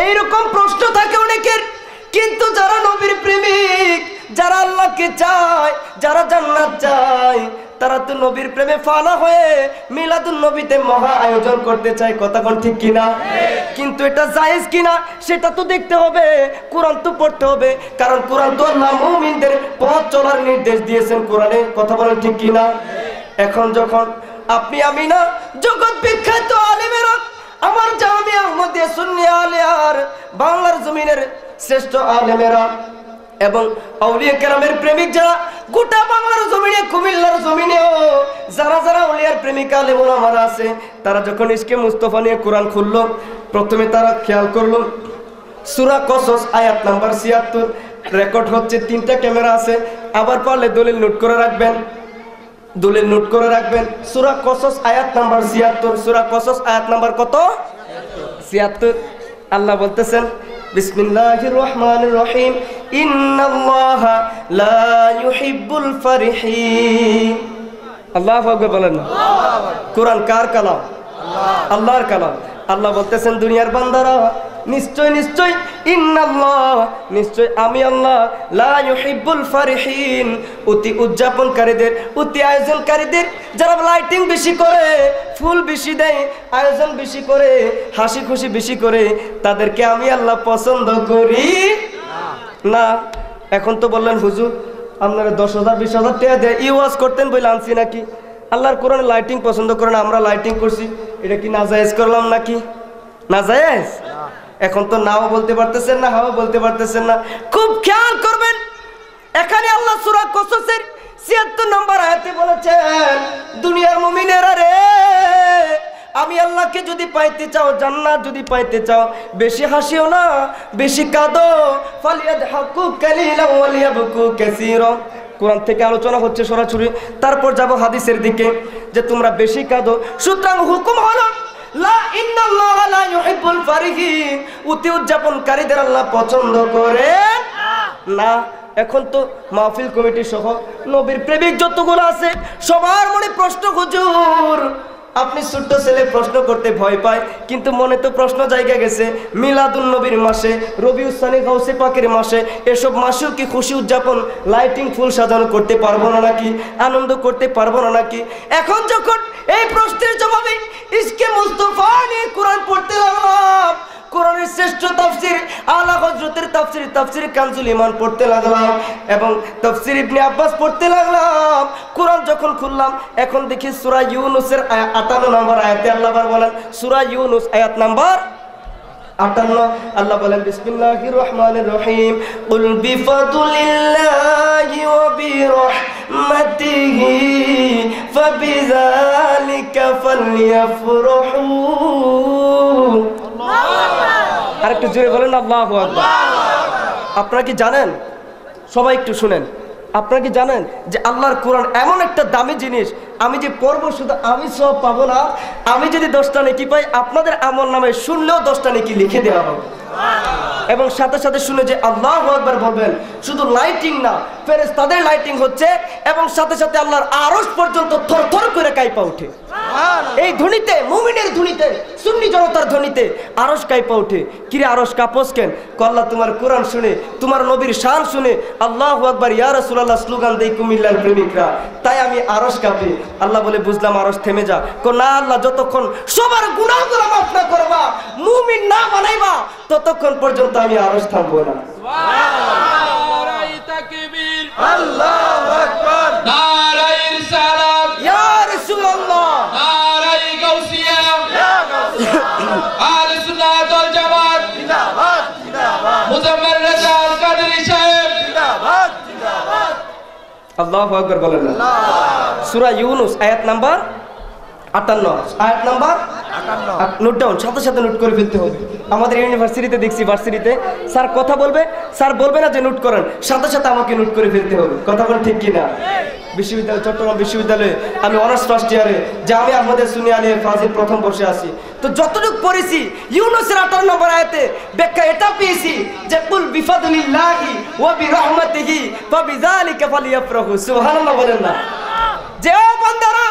এইরকম প্রশ্ন থাকে অনেকের। কিন্তু যারা নবীর প্রেমিক, যারা আল্লাহকে চায়, যারা জান্নাত চায়, তারা তো নবীর প্রেমে ফানা হয়ে মিলাদুন নবীতে মহা আয়োজন করতে চায়। কথা কোন ঠিক কিনা? কিন্তু এটা জায়েজ কিনা সেটা তো দেখতে হবে, কোরআন তো পড়তে হবে। কারণ কোরআন তো আল্লাহ মুমিনদের পথ চলার নির্দেশ দিয়েছেন কোরআনে। কথা বলেন ঠিক কিনা? এখন যখন আপনি আমি না, জগৎ বিখ্যাত আলেমেরা, আমার জামিয়া আহমদিয়া সুন্নিয়া আলিয়ার বাংলার জমিনের শ্রেষ্ঠ আলেমেরা এবং আউলিয়া কেরামের প্রেমিক যারা গোটা বাংলার জমিনে, কুমিল্লার জমিনেও যারা যারা আউলিয়ার প্রেমিক আলেম ওলামারা আছে, তারা যখন ইশকে মুস্তাফা নিয়ে কোরআন খুললো, প্রথমে তারা খেয়াল করলো সূরা কসস আয়াত নাম্বার ৭৬ রেকর্ড হচ্ছে। ৩টা ক্যামেরা আছে, আবার পারলে দলিল নোট করে রাখবেন, দলিল নোট করে রাখবেন। সূরা কসস আয়াত নাম্বার ৭৬। সূরা কসস আয়াত নাম্বার কত? ৭৬। আল্লাহ বলতেছেন বিসমিল্লাহির রহমানির রহিম, ইন্নাল্লাহা লা ইউহিব্বুল ফারিহিন। আল্লাহু আকবার বলেন না। কোরআন কার কালাম? আল্লাহর কালাম। আল্লাহ বলতেছেন দুনিয়ার বান্দারা, নিশ্চয় নিশ্চয়, ইন্নাল্লাহ, নিশ্চয় আমি আল্লাহ, লা ইউহিব্বুল ফারিহিন, অতি উদযাপনকারীদের, অতি আয়োজনকারীদের, যারা লাইটিং বেশি করে, ফুল বেশি দেয়, আয়োজন বেশি করে, হাসি খুশি বেশি করে, তাদেরকে আমি আল্লাহ পছন্দ করি না। এখন তো বললেন হুজুর আপনারা 10,000 20,000 টাকা দিয়ে ইওয়াজ করতেন বলে আনছি নাকি? আল্লাহর কোরআনে লাইটিং পছন্দ করেন, আমরা লাইটিং করছি, এটা কি নাজায়েজ করলাম নাকি? নাজায়েজ? এখন তো নাও বলতে পারতেছেন না, হাও বলতে পারতেছেন না। খুব খেয়াল করবেন, এখানে আল্লাহ সূরা কসসের ৭৬ নম্বর আয়াতে বলেছেন, দুনিয়ার মুমিনেরা রে, আমি আল্লাহকে যদি পাইতে চাও, জান্নাত যদি পাইতে চাও, বেশি হাসিও না, বেশি কাঁদো। ফালিয়াদহাকু কালিলান ওয়ালিয়াবকু কাসীরা। কোরআন থেকে আলোচনা হচ্ছে সরাসরি, তারপর যাব হাদিসের দিকে যে তোমরা বেশি কাঁদো। সুতরাং হুকুম হলো লা ইন্নাল্লাহা লা ইউহিব্বুল ফারিহিন, অতি উদযাপনকারীদের আল্লাহ পছন্দ করেন না। এখন তো মাহফিল কমিটি সহ নবীর প্রেমিক যতগুলো আছে সবার মনে প্রশ্ন, হুজুর আপনি ছোট্ট ছেলে প্রশ্ন করতে ভয় পায়, কিন্তু মনে তো প্রশ্ন জায়গা গেছে, মিলাদুন নবীর মাসে, রবিউস সানি গাউসে পাকের মাসে, এসব মাসেও কি খুশি উদযাপন, লাইটিং, ফুল সাজানো করতে পারবো না নাকি? আনন্দ করতে পারবো না নাকি? এখন যখন এই প্রশ্নের জবাবে ইশকে মুস্তাফা নিয়ে কোরআন পড়তে লাগলাম, কোরআনের শ্রেষ্ঠ তাফসীর আলা হযরতের তাফসীর, তাফসীর কানজুল ঈমান পড়তে লাগলাম এবং তাফসীর ইবনে আব্বাস পড়তে লাগলাম। কোরআন যখন খুললাম, এখন দেখি সূরা ইউনূসের ৫৮ নম্বর আয়াতে আল্লাহ বলেন, সূরা ইউনূস আয়াত নাম্বার ৫৮, আল্লাহ বলেন বিসমিল্লাহির রহমানির রহিম, কুল বিফাদলিল্লাহি ওয়া বিরহমাতিহি ফাবিযালিকা ফালইয়াফরাহু। আরেকটু জোরে বলেন আল্লাহু আকবার। আপনারা কি জানেন, সবাই একটু শুনেন, আপনারা কি জানেন যে আল্লাহর কোরআন এমন একটা দামি জিনিস, আমি যে পড়বো শুধু আমি সব পাবো না, আমি যদি 10টা নেকি পাই, আপনাদের আমল নামে শুনলেও 10টা নেকি লিখে দেওয়া হবে। এবং সাথে সাথে শুনে যে আল্লাহু আকবার বলবেন, শুধু লাইটিং না, ফেরেশতাদের লাইটিং হচ্ছে এবং সাথে সাথে আল্লাহর আরশ পর্যন্ত থরথর করে কাঁপা ওঠে। এই ধ্বনিতে, মুমিনের ধ্বনিতে, সুন্নি জনতার ধ্বনিতে আরশ কাঁপা ওঠে। কিরে আরশ কাঁপোস কেন? আল্লাহ তোমার কোরআন শুনে, তোমার নবীর শান শুনে আল্লাহু আকবার ইয়া রাসূলুল্লাহ স্লোগান দেই কুমিল্লার প্রেমিকরা, তাই আমি আরশ কাঁপি। আল্লাহ বলে বুঝলাম, আরশ থেমে যা। না আল্লাহ, যতক্ষণ সবার গুনাহগুলো মাফ না করবা, মুমিন না বানাইবা, ততক্ষণ পর্যন্ত আমি আরশ থামবো না। নারায়ে তাকবীর, আল্লাহু আকবার, নারায়ে রিসালাত, ইয়া রাসূলুল্লাহ, নারায়ে গাউসিয়া, ইয়া গাউসিয়া, আহলে সুন্নাত ওয়াল জামাত জিন্দাবাদ, আল্লাহু আকবার বলেন না। সূরা ইউনুস আয়াত নাম্বার 58, আয়াত নাম্বার 58 নোট ডাউন, সাথে সাথে নোট করে ফেলতে হবে। আমাদের ইউনিভার্সিটিতে দেখছি, ভার্সিটিতে স্যার কথা বলবে, স্যার বলবে না যে নোট করেন, সাথে সাথে আমাকে নোট করে ফেলতে হবে। কথা বলেন ঠিক কিনা? বিশ্ববিদ্যালয়, চট্টগ্রাম বিশ্ববিদ্যালয়ে আমি অনার্স ফার্স্ট ইয়ারে জামিয়া আহমদে সুন্নি আলিয়া ফাজিল প্রথম বর্ষে আছি। তো যতটুকু পড়েছি ইউনুসের 58 নম্বর আয়াতে ব্যাখ্যা এটা পেয়েছি যে কুল বিফাদলিল্লাহি ওয়া বিরহমাতিহি ফাবিযালিকা ফালিয়াফরাহু। সুবহানাল্লাহ বলেন না? যে ও বান্দারা,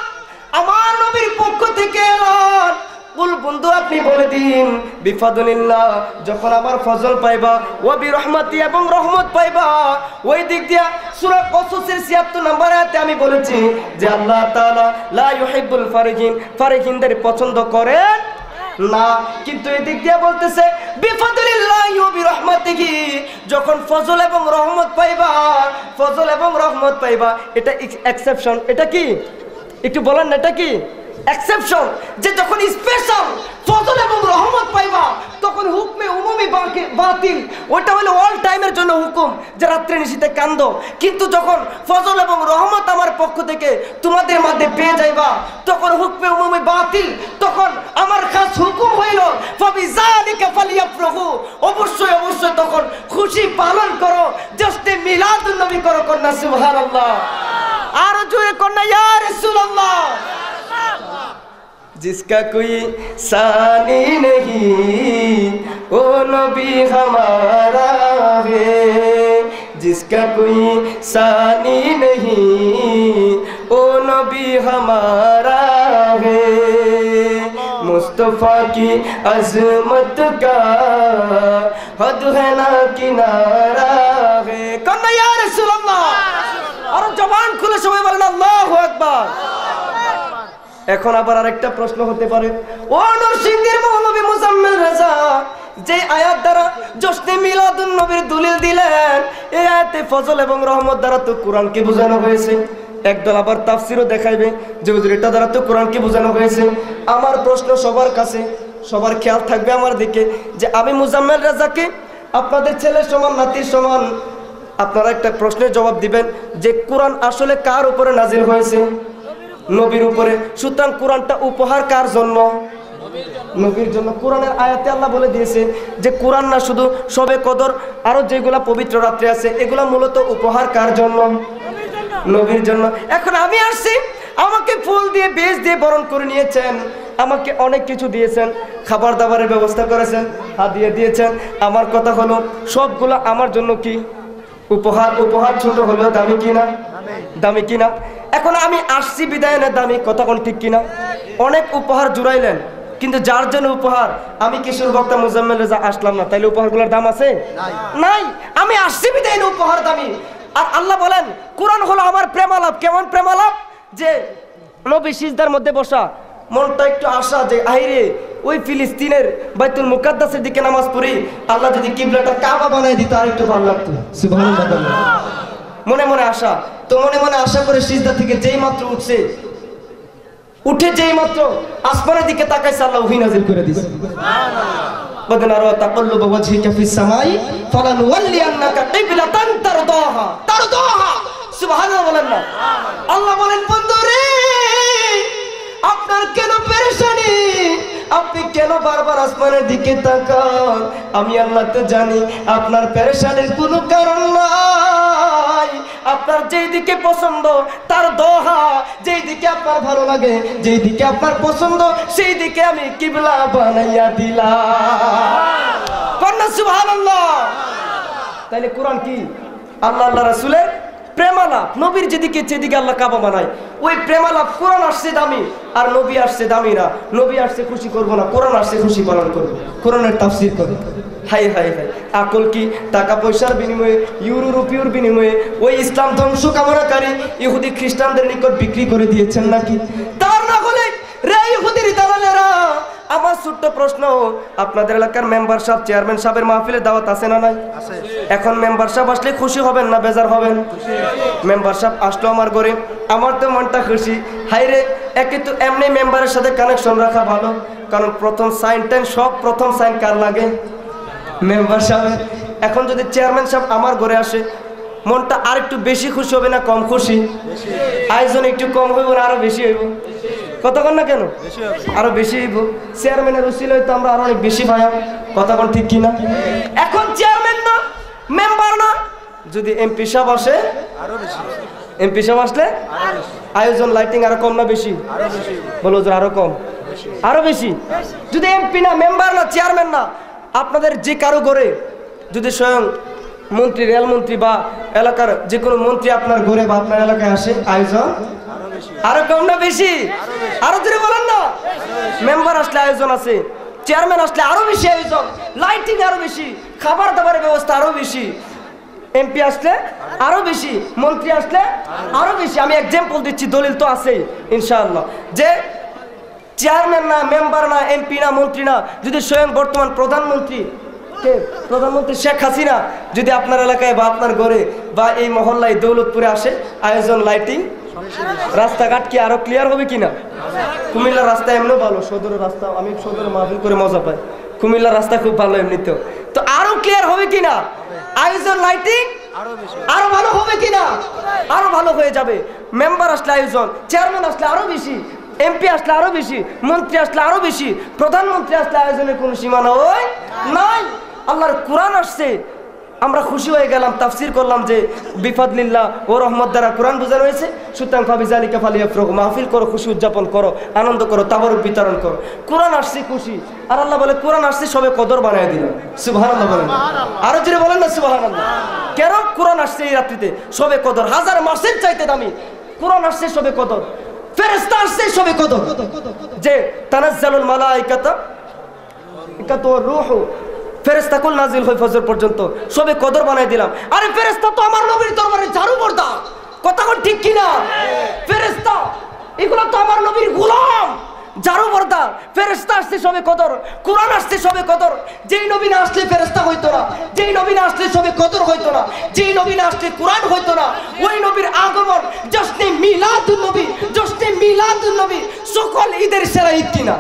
আমার নবীর পক্ষ থেকে এলান, কুল বন্ধু আপনি বলে দিন বিফাদলিল্লাহ, যখন আমার ফজল পাইবা, ওয়া বিরহমাতি এবং রহমত পাইবা, ওই দিক দিয়া সূরা কসসের 76 নম্বর আয়াতে আমি বলেছি যে আল্লাহ তাআলা লা ইউহিব্বুল ফারিহিন, ফারিহিনদের পছন্দ করেন না। কিন্তু এই দিক দিয়ে বলতেছে বিফাদলিল্লাহি ওয়া বিরহমাতিহি, যখন ফজল এবং রহমত পাইবা, ফজল এবং রহমত পাইবা, এটা এক্সেপশন। এটা কি একটু বলেন না, এটা কি এক্সেপশন? যে যখন স্পেশাল ফজল এবং রহমত পাইবা তখন হুকমে উমুমি বাতিল, ওটা হলো অল টাইমের জন্য হুকুম যে রাত্রে নিশীতে কান্দো। কিন্তু যখন ফজল এবং রহমত আমার পক্ষ থেকে তোমাদের মধ্যে পেয়ে যাইবা তখন হুকমে উমুমি বাতিল, তখন আমার খাস হুকুম হইল ফাবিযালিকা ফালিয়াফরাহু, অবশ্যই অবশ্যই তখন খুশি পালন করো, জশ্নে মিলাদুন নবী করো। কন্যা সুবহানাল্লাহ, আর জোরে কন্যা ইয়া রাসূলুল্লাহ। जिसका कोई सानी नहीं वो नबी हमारा है, जिसका कोई सानी नहीं वो नबी हमारा है, मुस्तफा की अजमत का हद है ना किनारा है। कन्ना या रसूलुल्लाह, और जबान खुले सबाई बोलेन আল্লাহু আকবার। এখন আবার আরেকটা প্রশ্ন হতে পারে, ও নরসিংদীর মৌলভী মুজাম্মেল রেজা যে আয়াত দ্বারা জশ্নে মিলাদুন নবীর দলিল দিলেন, এই আয়াতে ফজল এবং রহমত দ্বারা তো কোরআনকে বোঝানো হয়েছে। একদল আবার তাফসিরও দেখাইবে যে হুজুর এটা দ্বারা তো কোরআনকে বোঝানো হয়েছে। আমার প্রশ্ন সবার কাছে, সবার খেয়াল থাকবে আমার দিকে, যে আমি মুজাম্মেল রেজাকে আপনাদের ছেলের সমান, নাতির সমান, আপনারা একটা প্রশ্নের জবাব দিবেন যে কোরআন আসলে কার উপরে নাজিল হয়েছে? নবীর উপরে। সুতরাং কোরআনটা উপহার কার জন্য? নবীর জন্য। কোরআনের আয়াতে আল্লাহ বলে দিয়েছে যে কোরআন না শুধু শবে কদর, আরো যেগুলা পবিত্র রাত্রি আছে এগুলা মূলত উপহার কার জন্য? নবীর জন্য। এখন আমি আসছি, আমাকে ফুল দিয়ে বেশ দিয়ে বরণ করে নিয়েছেন, আমাকে অনেক কিছু দিয়েছেন, খাবার দাবারের ব্যবস্থা করেছেন, হাদিয়া দিয়েছেন। আমার কথা হলো সবগুলো আমার জন্য কি উপহার? উপহার ছোট হলেও দামি কিনা? দামি কিনা? এখন আমি আসছি বিদায় না দামি, কথা কোন ঠিক কিনা? অনেক উপহার জুড়াইলেন, কিন্তু যার জন্য উপহার, আমি কিশোর বক্তা মুজাম্মেল রেজা আসলাম না, তাইলে উপহারগুলোর দাম আছে? নাই। আমি আসছি বিদায় না, উপহার দামি। আর আল্লাহ বলেন কোরআন হলো আমার প্রেমালাপ। কেমন প্রেমালাপ? যে নবী সিজদার মধ্যে বসা, মনটা একটু আশা যে আইরে ওই ফিলিস্তিনের বাইতুল মুকাদ্দাসের দিকে নামাজ পড়ি, আল্লাহ যদি কিবলাটা কাবা বানায় দিত আর একটু ভালো লাগতো। সুবহানাল্লাহ। মনে মনে আশা, তো মনে মনে আশা করে সিজদা থেকে যেই মাত্র উঠছে, উঠে যেই মাত্র আসমানের দিকে তাকাইছে, আল্লাহ ওহী নাযিল করে দিয়েছে। সুবহানাল্লাহ। বদনারু তাকাল্লুবু ওয়াজহিকা ফিস সামাই ফালানুওয়াল্লিয়ান্নাকা কিবলাতান তারদাহা। তারদাহা। সুবহানাল্লাহ বলেন না? আল্লাহ বলেন বন্ধুরে, আপনার কেন পেরেশানি? আপনি কেন বারবার আসমানের দিকে তাকান? আমি আল্লাহ তো জানি আপনার পেরেশানির কোনো কারণ নাই। আপনার যেই দিকে পছন্দ তার দোহা, যেই দিকে আপনার ভালো লাগে, যেই দিকে আপনার পছন্দ, সেই দিকে আমি কিবলা বানাইয়া দিলাম। কন্যা সুবহানাল্লাহ। তাইলে কোরআন কি? আল্লাহ আল্লাহ রাসূলের প্রেমালাপ। নবীর যেদিকে যেদিকে আল্লাহ কাবা বানায়, ওই প্রেমালাপ। কোরআন আসছে দামি আর নবী আসছে দামি না। নবী আসছে খুশি করবো না, কোরআন আসছে খুশি পালন করবো, কোরআনের তাফসীর করবো। হাই হাই হাই, আকল কি টাকা পয়সার বিনিময়ে, ইউরো রুপিওর বিনিময়ে ওই ইসলাম ধ্বংস কামনাকারী ইহুদি খ্রিস্টানদের নিকট বিক্রি করে দিয়েছেন নাকি? তার না হলে রে ইহুদির দালালেরা। আমার ছোট্ট প্রশ্ন, আপনাদের এলাকার মেম্বার সাহেব, চেয়ারম্যান সাহেবের মাহফিলের দাওয়াত আছে না নাই? এখন মেম্বার সাহেব আসলে খুশি হবেন না বেজার হবেন? মেম্বার সাহেব আসলো আমার ঘরে, আমার তো মনটা খুশি। হাইরে, একে তো এমনি মেম্বারের সাথে কানেকশন রাখা ভালো, কারণ প্রথম সাইন টাইন সব প্রথম সাইন কার লাগে? মেম্বার সাহেব। এখন যদি চেয়ারম্যান সাহেব আমার ঘরে আসে, মনটা আর একটু বেশি খুশি হবে না কম খুশি? আয়োজন একটু কম হইব না আরো বেশি হইব? কতক্ষণ না কেন আরো বেশি হইব। চেয়ারম্যানের উচিল হয়তো আমরা আরো অনেক বেশি পাইব। কতক্ষণ ঠিক কিনা? এখন চেয়ারম্যান না, মেম্বার না, যদি এমপি সাহেব আসে, এমপি সাহেব আসলে আয়োজন লাইটিং আরো কম না বেশি? বলো যে আরো কম, আরো বেশি। যদি এমপি না, মেম্বার না, চেয়ারম্যান না, আপনাদের যে কারো ঘরে যদি স্বয়ং মন্ত্রী, রেলমন্ত্রী বা এলাকার যে কোনো মন্ত্রী আপনার ঘরে বা আপনার এলাকায় আসে, আয়োজন আরো কম না বেশি? আরো জোরে বলেন না। মেম্বার আসলে আয়োজন আছে, চেয়ারম্যান আসলে আরো বেশি আয়োজন, লাইটিং আরো বেশি, খাবার দাবারের ব্যবস্থা আরো বেশি, এমপি আসলে আরো বেশি, মন্ত্রী আসলে আরো বেশি। আমি এক্সাম্পল দিচ্ছি, দলিল তো আছেই ইনশাআল্লাহ, যে চেয়ারম্যান না, মেম্বার না, এমপি না, মন্ত্রী না, যদি স্বয়ং বর্তমান প্রধানমন্ত্রী শেখ হাসিনা যদি আপনার এলাকায় বা আপনার ঘরে বা এই মহল্লায় দৌলতপুরে আসে, আয়োজন লাইটিং, রাস্তাঘাট কি আরো ক্লিয়ার হবে কিনা? কুমিল্লার রাস্তা এমনিও ভালো, সদরের রাস্তা, আমি সদরে মাহফিল করে মজা পাই, কুমিল্লার রাস্তা খুব ভালো এমনিতেও, তো আরো ক্লিয়ার হবে কিনা? আয়োজন লাইটিং আরো ভালো হবে কিনা? আরো ভালো হয়ে যাবে। মেম্বার আসলে আয়োজন, চেয়ারম্যান আসলে আরো বেশি, এমপি আসলে আরো বেশি, মন্ত্রী আসলে আরো বেশি, প্রধানমন্ত্রী আসলে আয়োজনের কোনো সীমানা নাই। আল্লাহর কোরআন আসছে, আমরা খুশি হয়ে গেলাম, তাফসির করলাম যে বিফাদলিল্লাহ ও রহমত দ্বারা কোরআন বোঝানো হয়েছে, সুতরাং ফাবিজালিকা ফালিয়াফরাহু, মাহফিল করো, খুশি উদযাপন করো, আনন্দ করো, তাবারুক বিতরণ করো। কোরআন আসছে খুশি, আর আল্লাহ বলে কোরআন আসছে সবে কদর বানায় দিল। সুবহানাল্লাহ বলেন, আরো জোরে বলেন না সুবহানাল্লাহ। কেন? কোরআন আসছে এই রাত্রিতে সবে কদর, হাজার মাসের চাইতে দামি। কোরআন আসছে সবে কদর, ফেরেশতা আসছে সবে কদর, যে তানাজ্জালুল মালাইকাতু ওয়ার রূহু, ফেরেশতা কুল নাজিল হয় ফজর পর্যন্ত, সবে কদর বানাই দিলাম। আরে ফেরেশতা তো আমার নবীর দরবারে ঝাড়ু বর্দা, কথা কোন ঠিক কিনা? ফেরেশতা এগুলো তো আমার নবীর গোলাম, ঝাড়ু বর্দা। ফেরেশতা আসছে সবে কদর, কোরআন আসছে সবে কদর। যেই নবী না আসলে ফেরেশতা হইতো না, যেই নবী না আসলে সবে কদর হইতো না, যেই নবী না আসলে কোরআন হইতো না। ওই নবীর আগমন জশ্নে মিলাদুন নবী, জশ্নে মিলাদুন নবী সকল ঈদের সেরা ঈদ কিনা?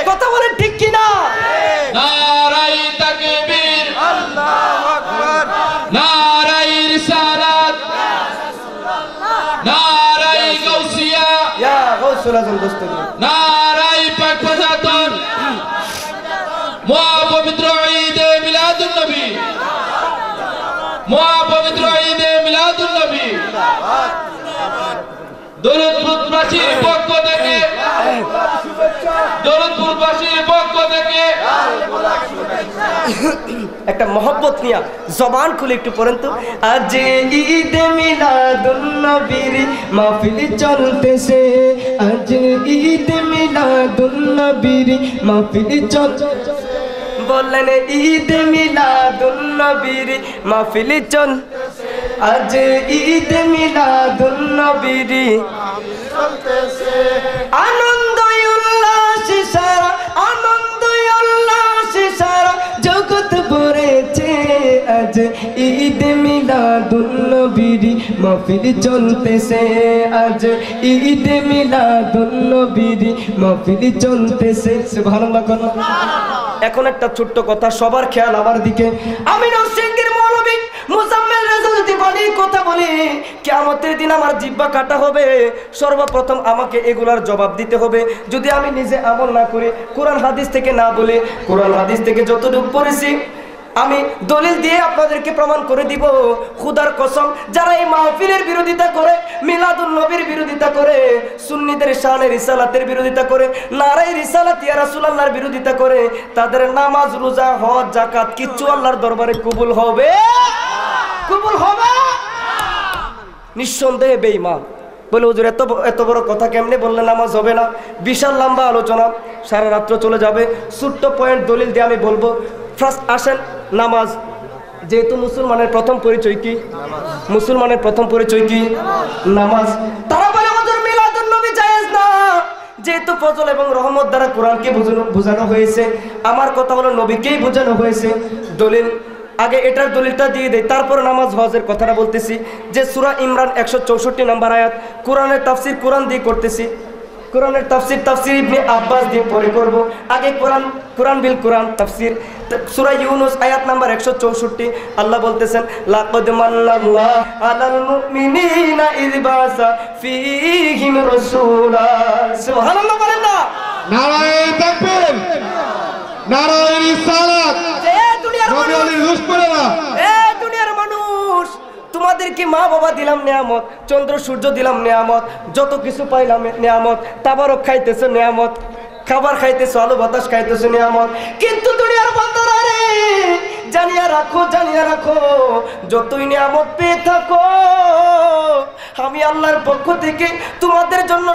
কথা বলেন ঠিক কিনা? নারায়ে তাকবীর, আল্লাহু আকবার, নারায়ে রিসালাত, নারায়ে গাউসিয়া, ইয়া গাউসুল আজম দস্তগীর, নারায়ে পাক ফাজাতুন, মহাপবিত্র ঈদে মিলাদুন নবী, মহাপবিত্র ঈদে মিলাদুন নবী। দৌলতপুরবাসীর পক্ষ থেকে, দৌলতপুরবাসীর পক্ষ থেকে একটা মহব্বত নিয়া জবান খুলে একটু পড়েন তো। আজ ঈদ মিলাদুন নবীর মাহফিল চলতেছে, আজ ঈদ মিলাদুন নবীর মাহফিল চলতেছে, বললেন ঈদ মিলাদুন নবীর মাহফিল চল, আজ ঈদ মিলাদুন নবীর আনন্দ উল্লাস সারা, আনন্দ উল্লাস সারা জগৎ ভরেছে, আজ ঈদ মিলাদুন নবীর মাহফিল চলতেছে, আজ ঈদ মিলাদুন নবীর মাহফিল চলতেছে। সুবহানাল্লাহ। এখন একটা ছোট্ট কথা, সবার খেয়াল আমার দিকে। আমি নরসিংদীর মৌলভী মুজাম্মেল রেজা যদি বলি, কথা বলি, কিয়ামতের দিন আমার জিহ্বা কাটা হবে, সর্বপ্রথম আমাকে এগুলার জবাব দিতে হবে। যদি আমি নিজে আমল না করি, কোরআন হাদিস থেকে না বলে, কোরআন হাদিস থেকে যতটুকু পড়েছি আমি দলিল দিয়ে আপনাদেরকে প্রমাণ করে দিব। খুদার কসম, যারা এই মাহফিলের বিরোধিতা করে, মিলাদুন নবীর বিরোধিতা করে, সুন্নিদের শানে রিসালাতের বিরোধিতা করে, নারায়ে রিসালাত ইয়া রাসূলুল্লাহর বিরোধিতা করে, তাদের নামাজ, রোজা, হজ, যাকাত কিচ্ছু আল্লাহর দরবারে কবুল হবে? কবুল হবে? নিঃসন্দেহে বেঈমান। বলে হুজুর এত বড় কথা কেমনে বললেন নামাজ হবে না? বিশাল লম্বা আলোচনা, সারা রাত্র চলে যাবে। ছোট্ট পয়েন্ট দলিল দিয়ে আমি বলবো। ফার্স্ট আসেন নামাজ। যেহেতু মুসলমানের প্রথম পরিচয় কি? মুসলমানের প্রথম পরিচয় কি? নামাজ। তারা বলে হুজুর মিলাদুন নবী জায়েজ না, যেহেতু ফজল এবং রহমত দ্বারা কোরআনকে বোঝানো হয়েছে। আমার কথা হলো নবীকেই বোঝানো হয়েছে। দলিল আগে এটার দলিলটা দিয়ে দেয়, তারপর নামাজ হজের কথাটা বলতেছি। যে সূরা ইমরান 164 নম্বর আয়াত, কোরআনের তাফসীর কোরআন দিয়ে করতেছি। কোরআনের তাফসীর ইবনে আব্বাস দিয়ে পরে করব। আগে কোরআন বিল কোরআন তাফসীর সূরা ইউনূস আয়াত নাম্বার 164 আল্লাহ বলতেছেন লাকাদ মান্নাল্লাহু আলাল মুমিনিনা ইয বাসা ফীহিম রাসূলা। সুবহানাল্লাহ বলেন না? নারায়ে তাকবীর, নারায়ে রিসালাত। নবী ওলির দুশমনেরা, দুনিয়ার মানুষ, তোমাদেরকে মা বাবা দিলাম নিয়ামত, চন্দ্র সূর্য দিলাম নিয়ামত, যত কিছু পাইলাম নিয়ামত, তাবারক খাইতেছো নিয়ামত, খাবার খাইতেছো, আলো বাতাস খাইতেছো নিয়ামত। কিন্তু দুনিয়ার বান্দারা রে, জানিয়া রাখো যতই নিয়ামত পেয়ে থাকো, আমি আল্লাহর পক্ষ থেকে তোমাদের জন্য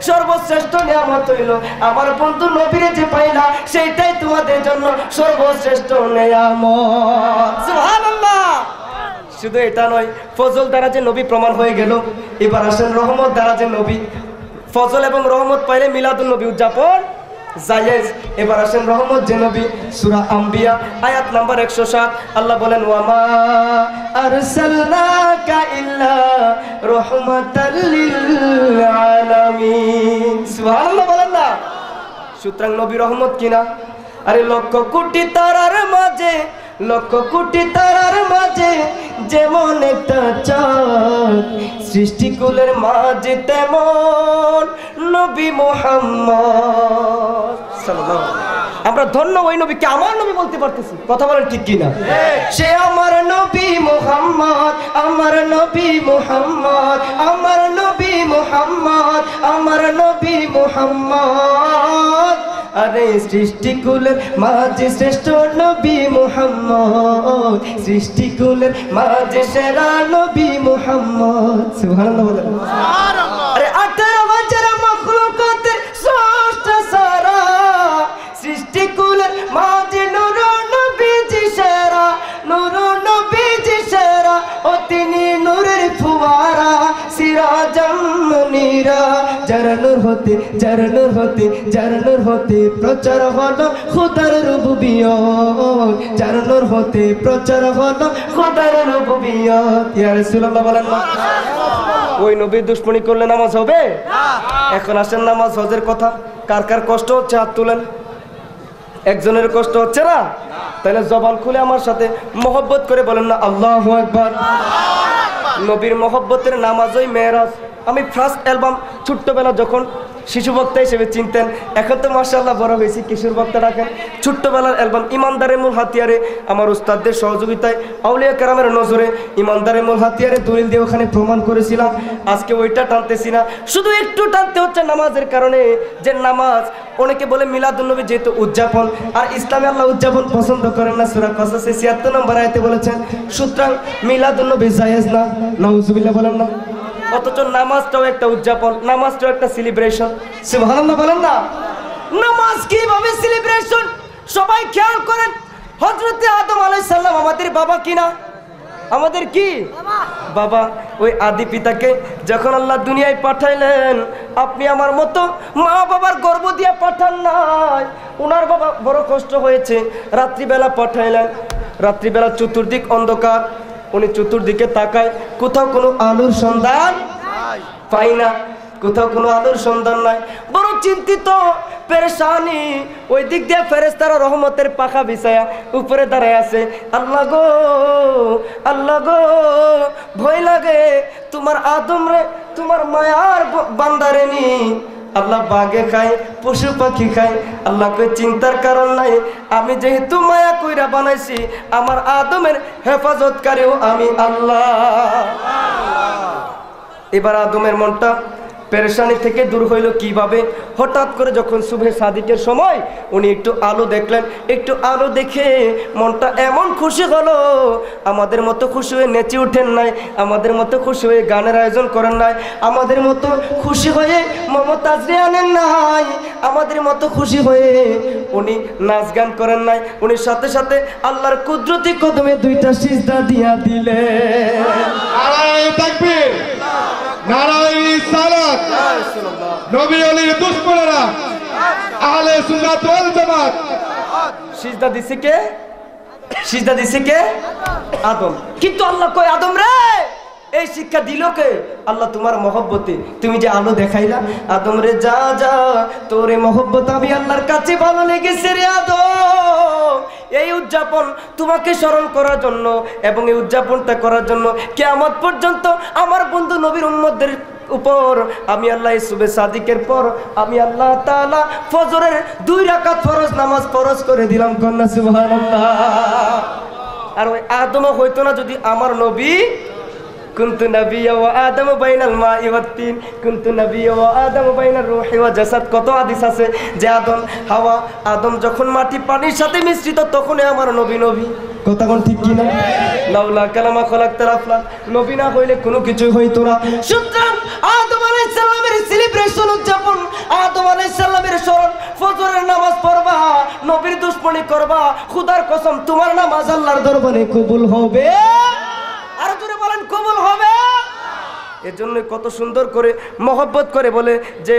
সর্বশ্রেষ্ঠ নিয়ামত হইল আমার বন্ধু নবীরে যে পাইলা, সেইটাই তোমাদের জন্য সর্বশ্রেষ্ঠ নিয়ামত। সুবহানাল্লাহ। শুধু এটা নয়, ফজল দ্বারা যে নবী প্রমাণ হয়ে গেল, এবার আসেন রহমত দ্বারা যে নবী। ফজল এবং রহমত পাইলে মিলাদুন নবী উদযাপন জায়েজ। এবার আসেন রহমত যে নবী, সূরা আম্বিয়া আয়াত নাম্বার 107 আল্লাহ বলেন ওয়ামা আরসালনাকা ইল্লা রাহমাতাল লিল আলামিন। সুবহানাল্লাহ বলেন না? সুতরাং নবী রহমত কিনা? আরে লক্ষ কোটি তারার মাঝে যেমন একটা চাঁদ, সৃষ্টিকুলের মাঝে তেমন নবী মুহাম্মদ সাল্লাল্লাহু আলাইহি ওয়াসাল্লাম। আমরা ধন্য ওই নবীকে আমার নবী বলতে পারতেছি, কথা বলেন ঠিক কিনা? সে আমার নবী মুহাম্মদ, আমার নবী মুহাম্মদ, আমার নবী মুহাম্মদ, আমার নবী মুহাম্মদ। আরে সৃষ্টিকুলের মাঝে শ্রেষ্ঠ নবী মুহাম্মদ, সৃষ্টিকুলের মাঝে সেরা নবী মুহাম্মদ। সুবহানাল্লাহ বলেন। আরে 18,000 মাখলুকাতের স্রষ্টা সারা, সৃষ্টিকুলের মাঝে নূর নবীজি সেরা, নূর নবীজি সেরা, ও তিনি নূরের ফুয়ারা, সিরাজাম মুনীরা। যার নূর হতে প্রচার হলো খোদার রুবুবিয়ত, যার নূর হতে প্রচার হলো খোদার রুবুবিয়ত। ইয়া রাসূলুল্লাহ বলেন না? ওই নবীর দুশমনি করলে নামাজ হবে? এখন আসেন নামাজ হজের কথা। কার কার কষ্ট হচ্ছে হাত তুলেন। একজনের কষ্ট হচ্ছে না? তাহলে জবান খুলে আমার সাথে মহব্বত করে বলেন না আল্লাহু আকবার। নবীর মহব্বতের নামাজই মেরাজ। আমি ফার্স্ট অ্যালবাম ছোট্টবেলা যখন শিশু বক্তা হিসেবে চিনতেন, এখন তো মাশাআল্লাহ বড় হয়েছি, কিশোর বক্তা রাখেন। ছোট্টবেলার অ্যালবাম ইমানদারে মূল হাতিয়ারে, আমার উস্তাদদের সহযোগিতায়, আউলিয়া কেরামের নজরে ইমানদারে মূল হাতিয়ারে দলিল দিয়ে ওখানে প্রমাণ করেছিলাম। আজকে ওইটা টানতেছি না, শুধু একটু টানতে হচ্ছে নামাজের কারণে। যে নামাজ অনেকে বলে মিলাদুন নবী যেহেতু উদযাপন, আর ইসলামে আল্লাহ উদযাপন পছন্দ করেন না, সূরা কাসাসে ৭৬ নম্বর আয়াতে বলেছেন, সুতরাং মিলাদুন নবী জায়েজ না। নাউজুবিল্লাহ বলেন না? অথচ নামাজটাও একটা উদযাপন, নামাজটাও একটা সেলিব্রেশন। সুবহানাল্লাহ বলেন না? নামাজ কিভাবে সেলিব্রেশন সবাই খেয়াল করেন। হযরত আদম আলাইহিস সালাম আমাদের বাবা কিনা? আমাদের কি বাবা? ওই আদি পিতাকে যখন আল্লাহ দুনিয়ায় পাঠাইলেন, আপনি আমার মতো মা বাবার গর্ভ দিয়ে পাঠান নাই। ওনার বাবা বড় কষ্ট হয়েছে, রাত্রিবেলা পাঠাইলেন। রাত্রিবেলা চতুর্দিক অন্ধকার, উনি চতুর্দিকে তাকায়, কোথাও কোনো আলোর সন্ধান পাই না, কোথাও কোনো আলোর সন্ধান নাই। বড় চিন্তিত, পেরেশানি। ওই দিক দিয়ে ফেরেশতারা রহমতের পাখা বিছায়া উপরে দাঁড়ায় আছে। আল্লাহ গো ভয় লাগে, তোমার আদম রে, তোমার মায়ার বান্দারে নি। আল্লাহ বাগে খায়, পশু পাখি খায়। আল্লাহকে চিন্তার কারণ নাই, আমি যেহেতু মায়া কইরা বানাইছি, আমার আদমের হেফাজতকারীও আমি আল্লাহ। এবার আদমের মনটা পেরেশানি থেকে দূর হইল কিভাবে? হঠাৎ করে যখন সুবহে সাদিকের সময় উনি একটু আলো দেখলেন, একটু আলো দেখে মনটা এমন খুশি হলো, আমাদের মতো খুশি হয়ে নেচে উঠেন নাই, আমাদের মতো খুশি হয়ে গানের আয়োজন করেন নাই, আমাদের মতো খুশি হয়ে মমতাজ রে আনেন নাই, আমাদের মতো খুশি হয়ে উনি নাচ গান করেন নাই। উনি সাথে সাথে আল্লাহর কুদরতি কদমে দুইটা সিজদা দিয়া দিলেন। নারায়ে তাকবীর, নারায়ে রিসালাত। নবী ওলির দুশমনেরা, আহলে সুন্নাত ওয়াল জামাত। সিজদা দিছে কে? সিজদা দিছে কে? আদম। কিন্তু আল্লাহ কয়, আদম রে, এই এই শিক্ষা দিল কে? আল্লাহ তোমার মহব্বতে তুমি যে আলো দেখাইলা, আদম রে যা যা তোর এই মহব্বত আমি আল্লাহর কাছে ভালো লেগেছে রে আদম। এই উদযাপন তোমাকে স্মরণ করার জন্য এবং এই উদযাপনটা করার জন্য কিয়ামত পর্যন্ত আমার বন্ধু নবীর উম্মতদের উপর আমি আল্লাহ সুবে সাদিকের পর আমি আল্লাহ তাআলা ফজরের 2 রাকাত ফরজ নামাজ ফরজ করে দিলাম। কন্যা সুবহানাল্লাহ। আর ওই আদমও হইতো না যদি আমার নবী কুনতু নাবিয়্যা ওয়া আদামু বাইনাল মাই ওয়াত তিন, কুনতু নাবিয়্যা ওয়া আদামু বাইনার রূহি ওয়া জাসাদ। কত হাদিস আছে যে আদম হাওয়া আদম যখন মাটি পানির সাথে মিশ্রিত তখনই আমার নবী নবী। কথা কোন ঠিক কি না? লাউলা কালামা খলাকতাল আফলাক, নবী না হইলে কোনো কিছু হইতো না। সুতরাং আদম আলাইহিস সালামের সেলিব্রেশন উদযাপন, আদম আলাইহিস সালামের স্মরণ, ফজরের নামাজ পড়বা, নবীর দুশমনি করবা, খোদার কসম তোমার নামাজ আল্লাহর দরবারে কবুল হবে। আর জোরে বলেন কবুল হবে। এজন্য কত সুন্দর করে মহব্বত করে বলে যে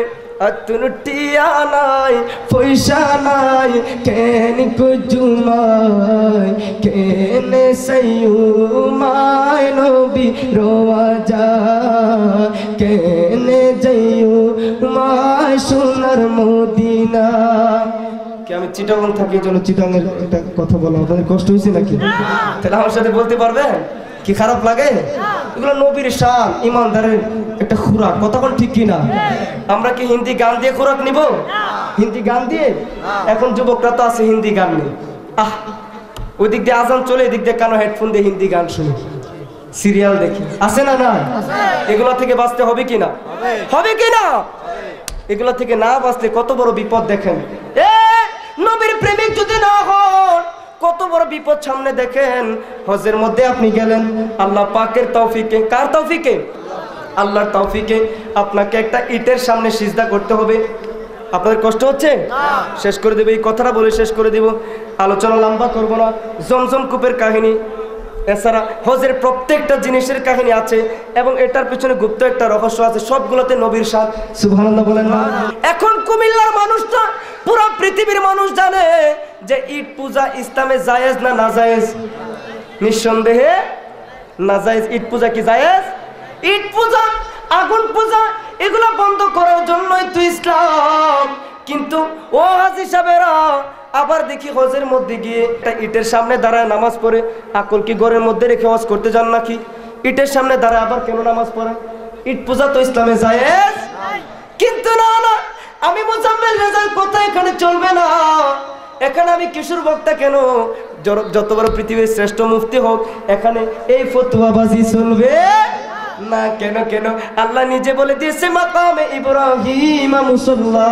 আতুনটিয়া নাই পয়সা নাই কেন কুজুমাই কেন সাইয়ুমাই নবী রওজা কেন যাইয়ু মাই সোনার মদিনা। কি আমি চিটাগং থাকি, এই জন্য চিটাগের একটা কথা বলা আপনাদের কষ্ট হয়েছে নাকি? তাহলে আমার সাথে বলতে পারবেন? কি খারাপ লাগে? এগুলো নবীর শান, ইমানদারের একটা খুরাক। কতক্ষণ ঠিক কিনা? আমরা কি হিন্দি গান দিয়ে খুরাক নিব? হিন্দি গান দিয়ে? এখন যুবকরা তো আছে হিন্দি গান নিয়ে, ওই দিক দিয়ে আজান চলে, এদিক দিয়ে কানো হেডফোন দিয়ে হিন্দি গান শুনে সিরিয়াল দেখি, আছে না? না, এগুলো থেকে বাঁচতে হবে কিনা? হবে কিনা? এগুলো থেকে না বাঁচলে কত বড় বিপদ দেখেন। নবীর প্রেমিক যদি না হন কত বড় বিপদ সামনে দেখেন। হজের মধ্যে আপনি গেলেন আল্লাহ পাকের তৌফিকে, কার তৌফিকে? আল্লাহর তৌফিকে আপনাকে একটা ইটের সামনে সিজদা করতে হবে। আপনাদের কষ্ট হচ্ছে? শেষ করে দেব, এই কথাটা বলে শেষ করে দেব, আলোচনা লম্বা করব না। জমজম কূপের কাহিনী, এছাড়া হজের প্রত্যেকটা জিনিসের কাহিনী আছে এবং এটার পিছনে গুপ্ত একটা রহস্য আছে। সবগুলোতে নবীর সাথ। সুবহানাল্লাহ বলেন না? এখন কুমিল্লার মানুষটা, পুরো পৃথিবীর মানুষ জানে যে ঈদ পূজা ইসলামে জায়েজ না নাজায়েজ? নিঃসন্দেহে নাজায়েজ। ঈদ পূজা কি জায়েজ? ঈদ পূজা, আগুন পূজা, এগুলো বন্ধ করার জন্যই তো ইসলাম। কিন্তু ও হাজী সাহেবেরা আবার দেখি হজের মধ্যে গিয়ে একটা ইটের সামনে দাঁড়ায় নামাজ পড়ে। আকল কি ঘরের মধ্যে রেখে হজ করতে যান নাকি? ইটের সামনে দাঁড়ায় আবার কেন নামাজ পড়ে? ঈদ পূজা তো ইসলামে জায়েজ। কিন্তু না না, আমি মোজাম্মেল রেজার কথা এখানে চলবে না। এখানে আমি কিশোর বক্তা কেন, যত বড় পৃথিবীর শ্রেষ্ঠ মুফতি হোক, এখানে এই ফতোয়াবাজি চলবে না। কেন কেন? আল্লাহ নিজে বলে দিয়েছে মাকামে ইব্রাহিম মুসাল্লা।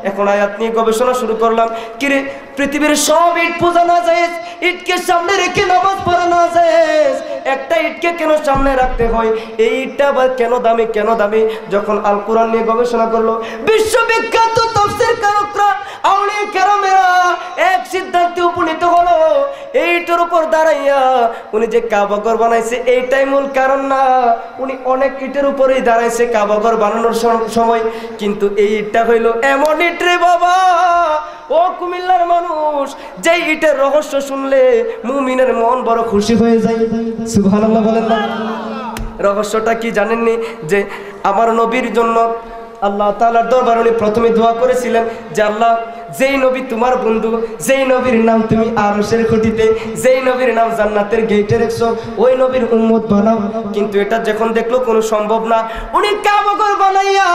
এখন আয়াত নিয়ে গবেষণা শুরু করলাম। কিরে, পৃথিবীর সব ইট পূজা না জায়েজ, ইটকে সামনে রেখে নামাজ পড়া না জায়েজ, একটা ইটকে কেন সামনে রাখতে হয়? এই ইটটা আবার কেন দামি? কেন দামি? যখন আল কোরআন নিয়ে গবেষণা করলো বিশ্ববিখ্যাত তাফসীর কারকরা, আউলিয়া কেরামেরা এক সিদ্ধান্তে উপনীত হলো, এইটার উপর দাঁড়াইয়া উনি যে কাবাঘর বানাইছে এইটাই মূল কারণ না। উনি অনেক ইটের উপরেই দাঁড়াইছে কাবাঘর বানানোর সময়, কিন্তু এই ইটটা হইল এমন ইট রে বাবা, ও কুমিল্লার মানুষ, যে ইটের রহস্য শুনলে মুমিনের মন বড় খুশি হয়ে যায়। সুবহানাল্লাহ বলেন না? রহস্যটা কি জানেননি? যে আমার নবীর জন্য আল্লাহ তাআলার দরবারে উনি প্রথমে দোয়া করেছিলেন যে আল্লাহ, যেই নবী তোমার বন্ধু, যেই নবীর নাম তুমি আরশের খুঁটিতে, যেই নবীর নাম জান্নাতের গেটে রেখছো, ওই নবীর উম্মত বানাও। কিন্তু এটা যখন দেখলো কোনো সম্ভব না, উনি কাবাঘর বানাইয়া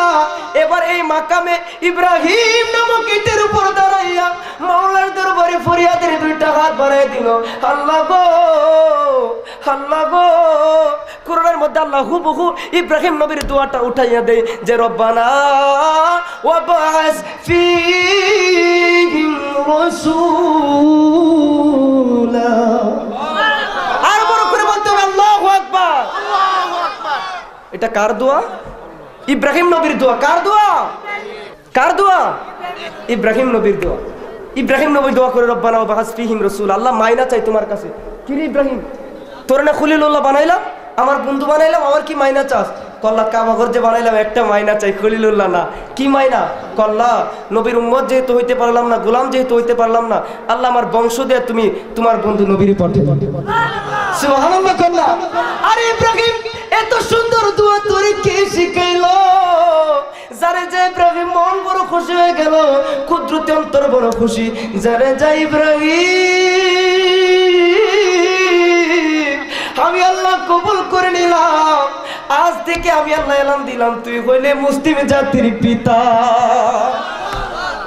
এবার এই মাকামে ইব্রাহিম নামক ইটের উপর দাঁড়াইয়া মাওলার দরবারে ফরিয়াদের 2টা হাত বাড়ায় দিল। আল্লাহ গো, আল্লাহ গো। কোরআনের মধ্যে আল্লাহ হুবহু ইব্রাহিম নবীর দোয়াটা উঠাইয়া দেয় যে রব্বানা ওয়াবাস ফীহিম রাসূলা। আর বড় করে বলতে হবে আল্লাহু আকবার, আল্লাহু আকবার। এটা কার দোয়া? ইব্রাহিম নবীর দোয়া। কার দোয়া? কার দোয়া? ইব্রাহিম নবীর দোয়া। ইব্রাহিম নবী দোয়া করে রব্বানা ওয়াবাস ফীহিম রাসূলা, আল্লাহ মাইনা চাই তোমার কাছে। কি রে ইব্রাহিম, তোর না খলিলুল্লাহ বানাইলাম, আমার বন্ধু বানাইলাম, আমার কি মাইনা চাস? কল্লা কাবাঘর যে বানাইলাম একটা মাইনা চাই, খলিলুল্লাহ না। কি মাইনা? কল্লা নবীর উম্মত যেহেতু হইতে পারলাম না, গোলাম যেহেতু হইতে পারলাম না, আল্লাহ আমার বংশ দিয়ে তুমি তোমার বন্ধু নবীর পাঠাও। সুবহানাল্লাহ। কল্লা আরে ইব্রাহিম এত গো কুদরতি অন্তর বড় খুশি যারে যাই ইব্রাহিম আমি আল্লাহ কবুল করে নিলাম আজ থেকে আমি আল্লাহ এলান দিলাম তুই হইলে মুসলিম জাতির পিতা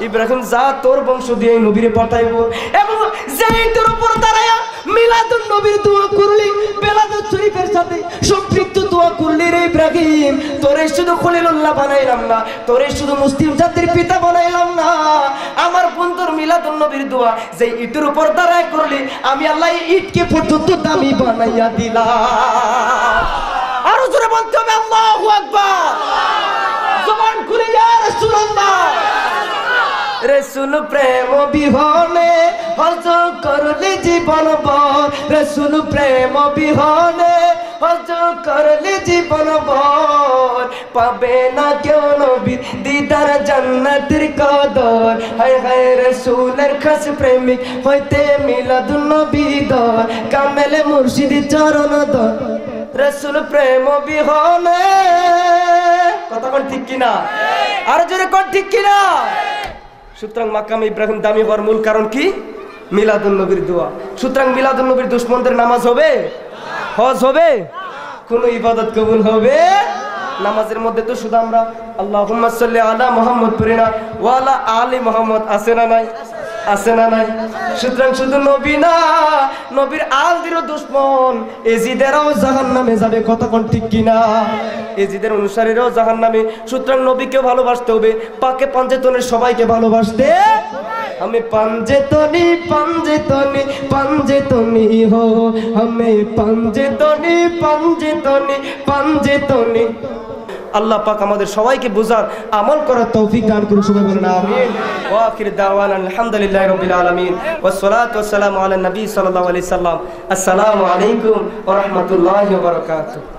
ইব্রাহিম যা তোর বংশ দিয়ে নবীরে পাঠাইবো এবং যেই তোর উপর দাঁড়ায়া মিলাদুন নবীর দোয়া করলি বেলাদুত শরীফের সাথে সম্পৃক্ত দোয়া করলি রে ইব্রাহিম তোরে শুধু খলিলুল্লাহ বানাইলাম না তোরে শুধু মুসলিম জাতির পিতা বানাইলাম না আমার বন্ধুর মিলাদুন নবীর দোয়া যে ইটের উপর দাঁড়ায় করলি আমি আল্লাহ ইটকে পর্যন্ত দামি বানাইয়া দিলাম আরো জোরে বলতে হবে আল্লাহু আকবার জবান খুলে ইয়া রাসূলুল্লাহ রসুল প্রেম বিহনে হজ করলে জীবন বর রসুল প্রেম বিহনে হজ করলে জীবন বর পাবে না কেউ নবীর দিদার জান্নাতের কদর হায় হায় রসুলের খাস প্রেমিক হইতে মিলাদুন নবী দর কামেলে মুর্শিদ চরণ দর রসুল প্রেম বিহনে কথা কোন ঠিক কিনা আর জোরে কোন ঠিক কিনা সুতরাং মাকাম ইব্রাহিম দামি হওয়ার মূল কারণ কি মিলাদুন নবীর দোয়া সুতরাং মিলাদুন নবীর দুশমনদের নামাজ হবে হজ হবে কোন ইবাদত কবুল হবে নামাজের মধ্যে তো শুধু আমরা আল্লাহুম্মা সাল্লি আলা মুহাম্মদ পড়িনা ওয়া আলা আলি মুহাম্মদ আছে না নাই আছে না নাই সুতরাং শুধু নবী না নবীর আলদিরও দুশমন এজিদেরও জাহান্নামে যাবে কথা কোন ঠিক কিনা এজিদের অনুসারীরাও জাহান্নামে সুতরাং নবীকে ভালোবাসতে হবে পাকে পাঞ্জেতনের সবাইকে ভালোবাসতে हमें पंजेतनी पंजेतनी पंजेतनी हो हमें पंजेतनी पंजेतनी पंजेतनी আল্লাহ পাক আমাদের সবাইকে বুঝার আমল করার তৌফিক দান করুন সবাই বলেন আমিন ওয়া আখির দাওয়ানা আলহামদুলিল্লাহি রাব্বিল আলামিন ওয়াস সালাতু ওয়াস সালামু আলা নবী সাল্লাল্লাহু আলাইহি সাল্লাম আসসালামু আলাইকুম ওয়া রাহমাতুল্লাহি ওয়া বারাকাতুহু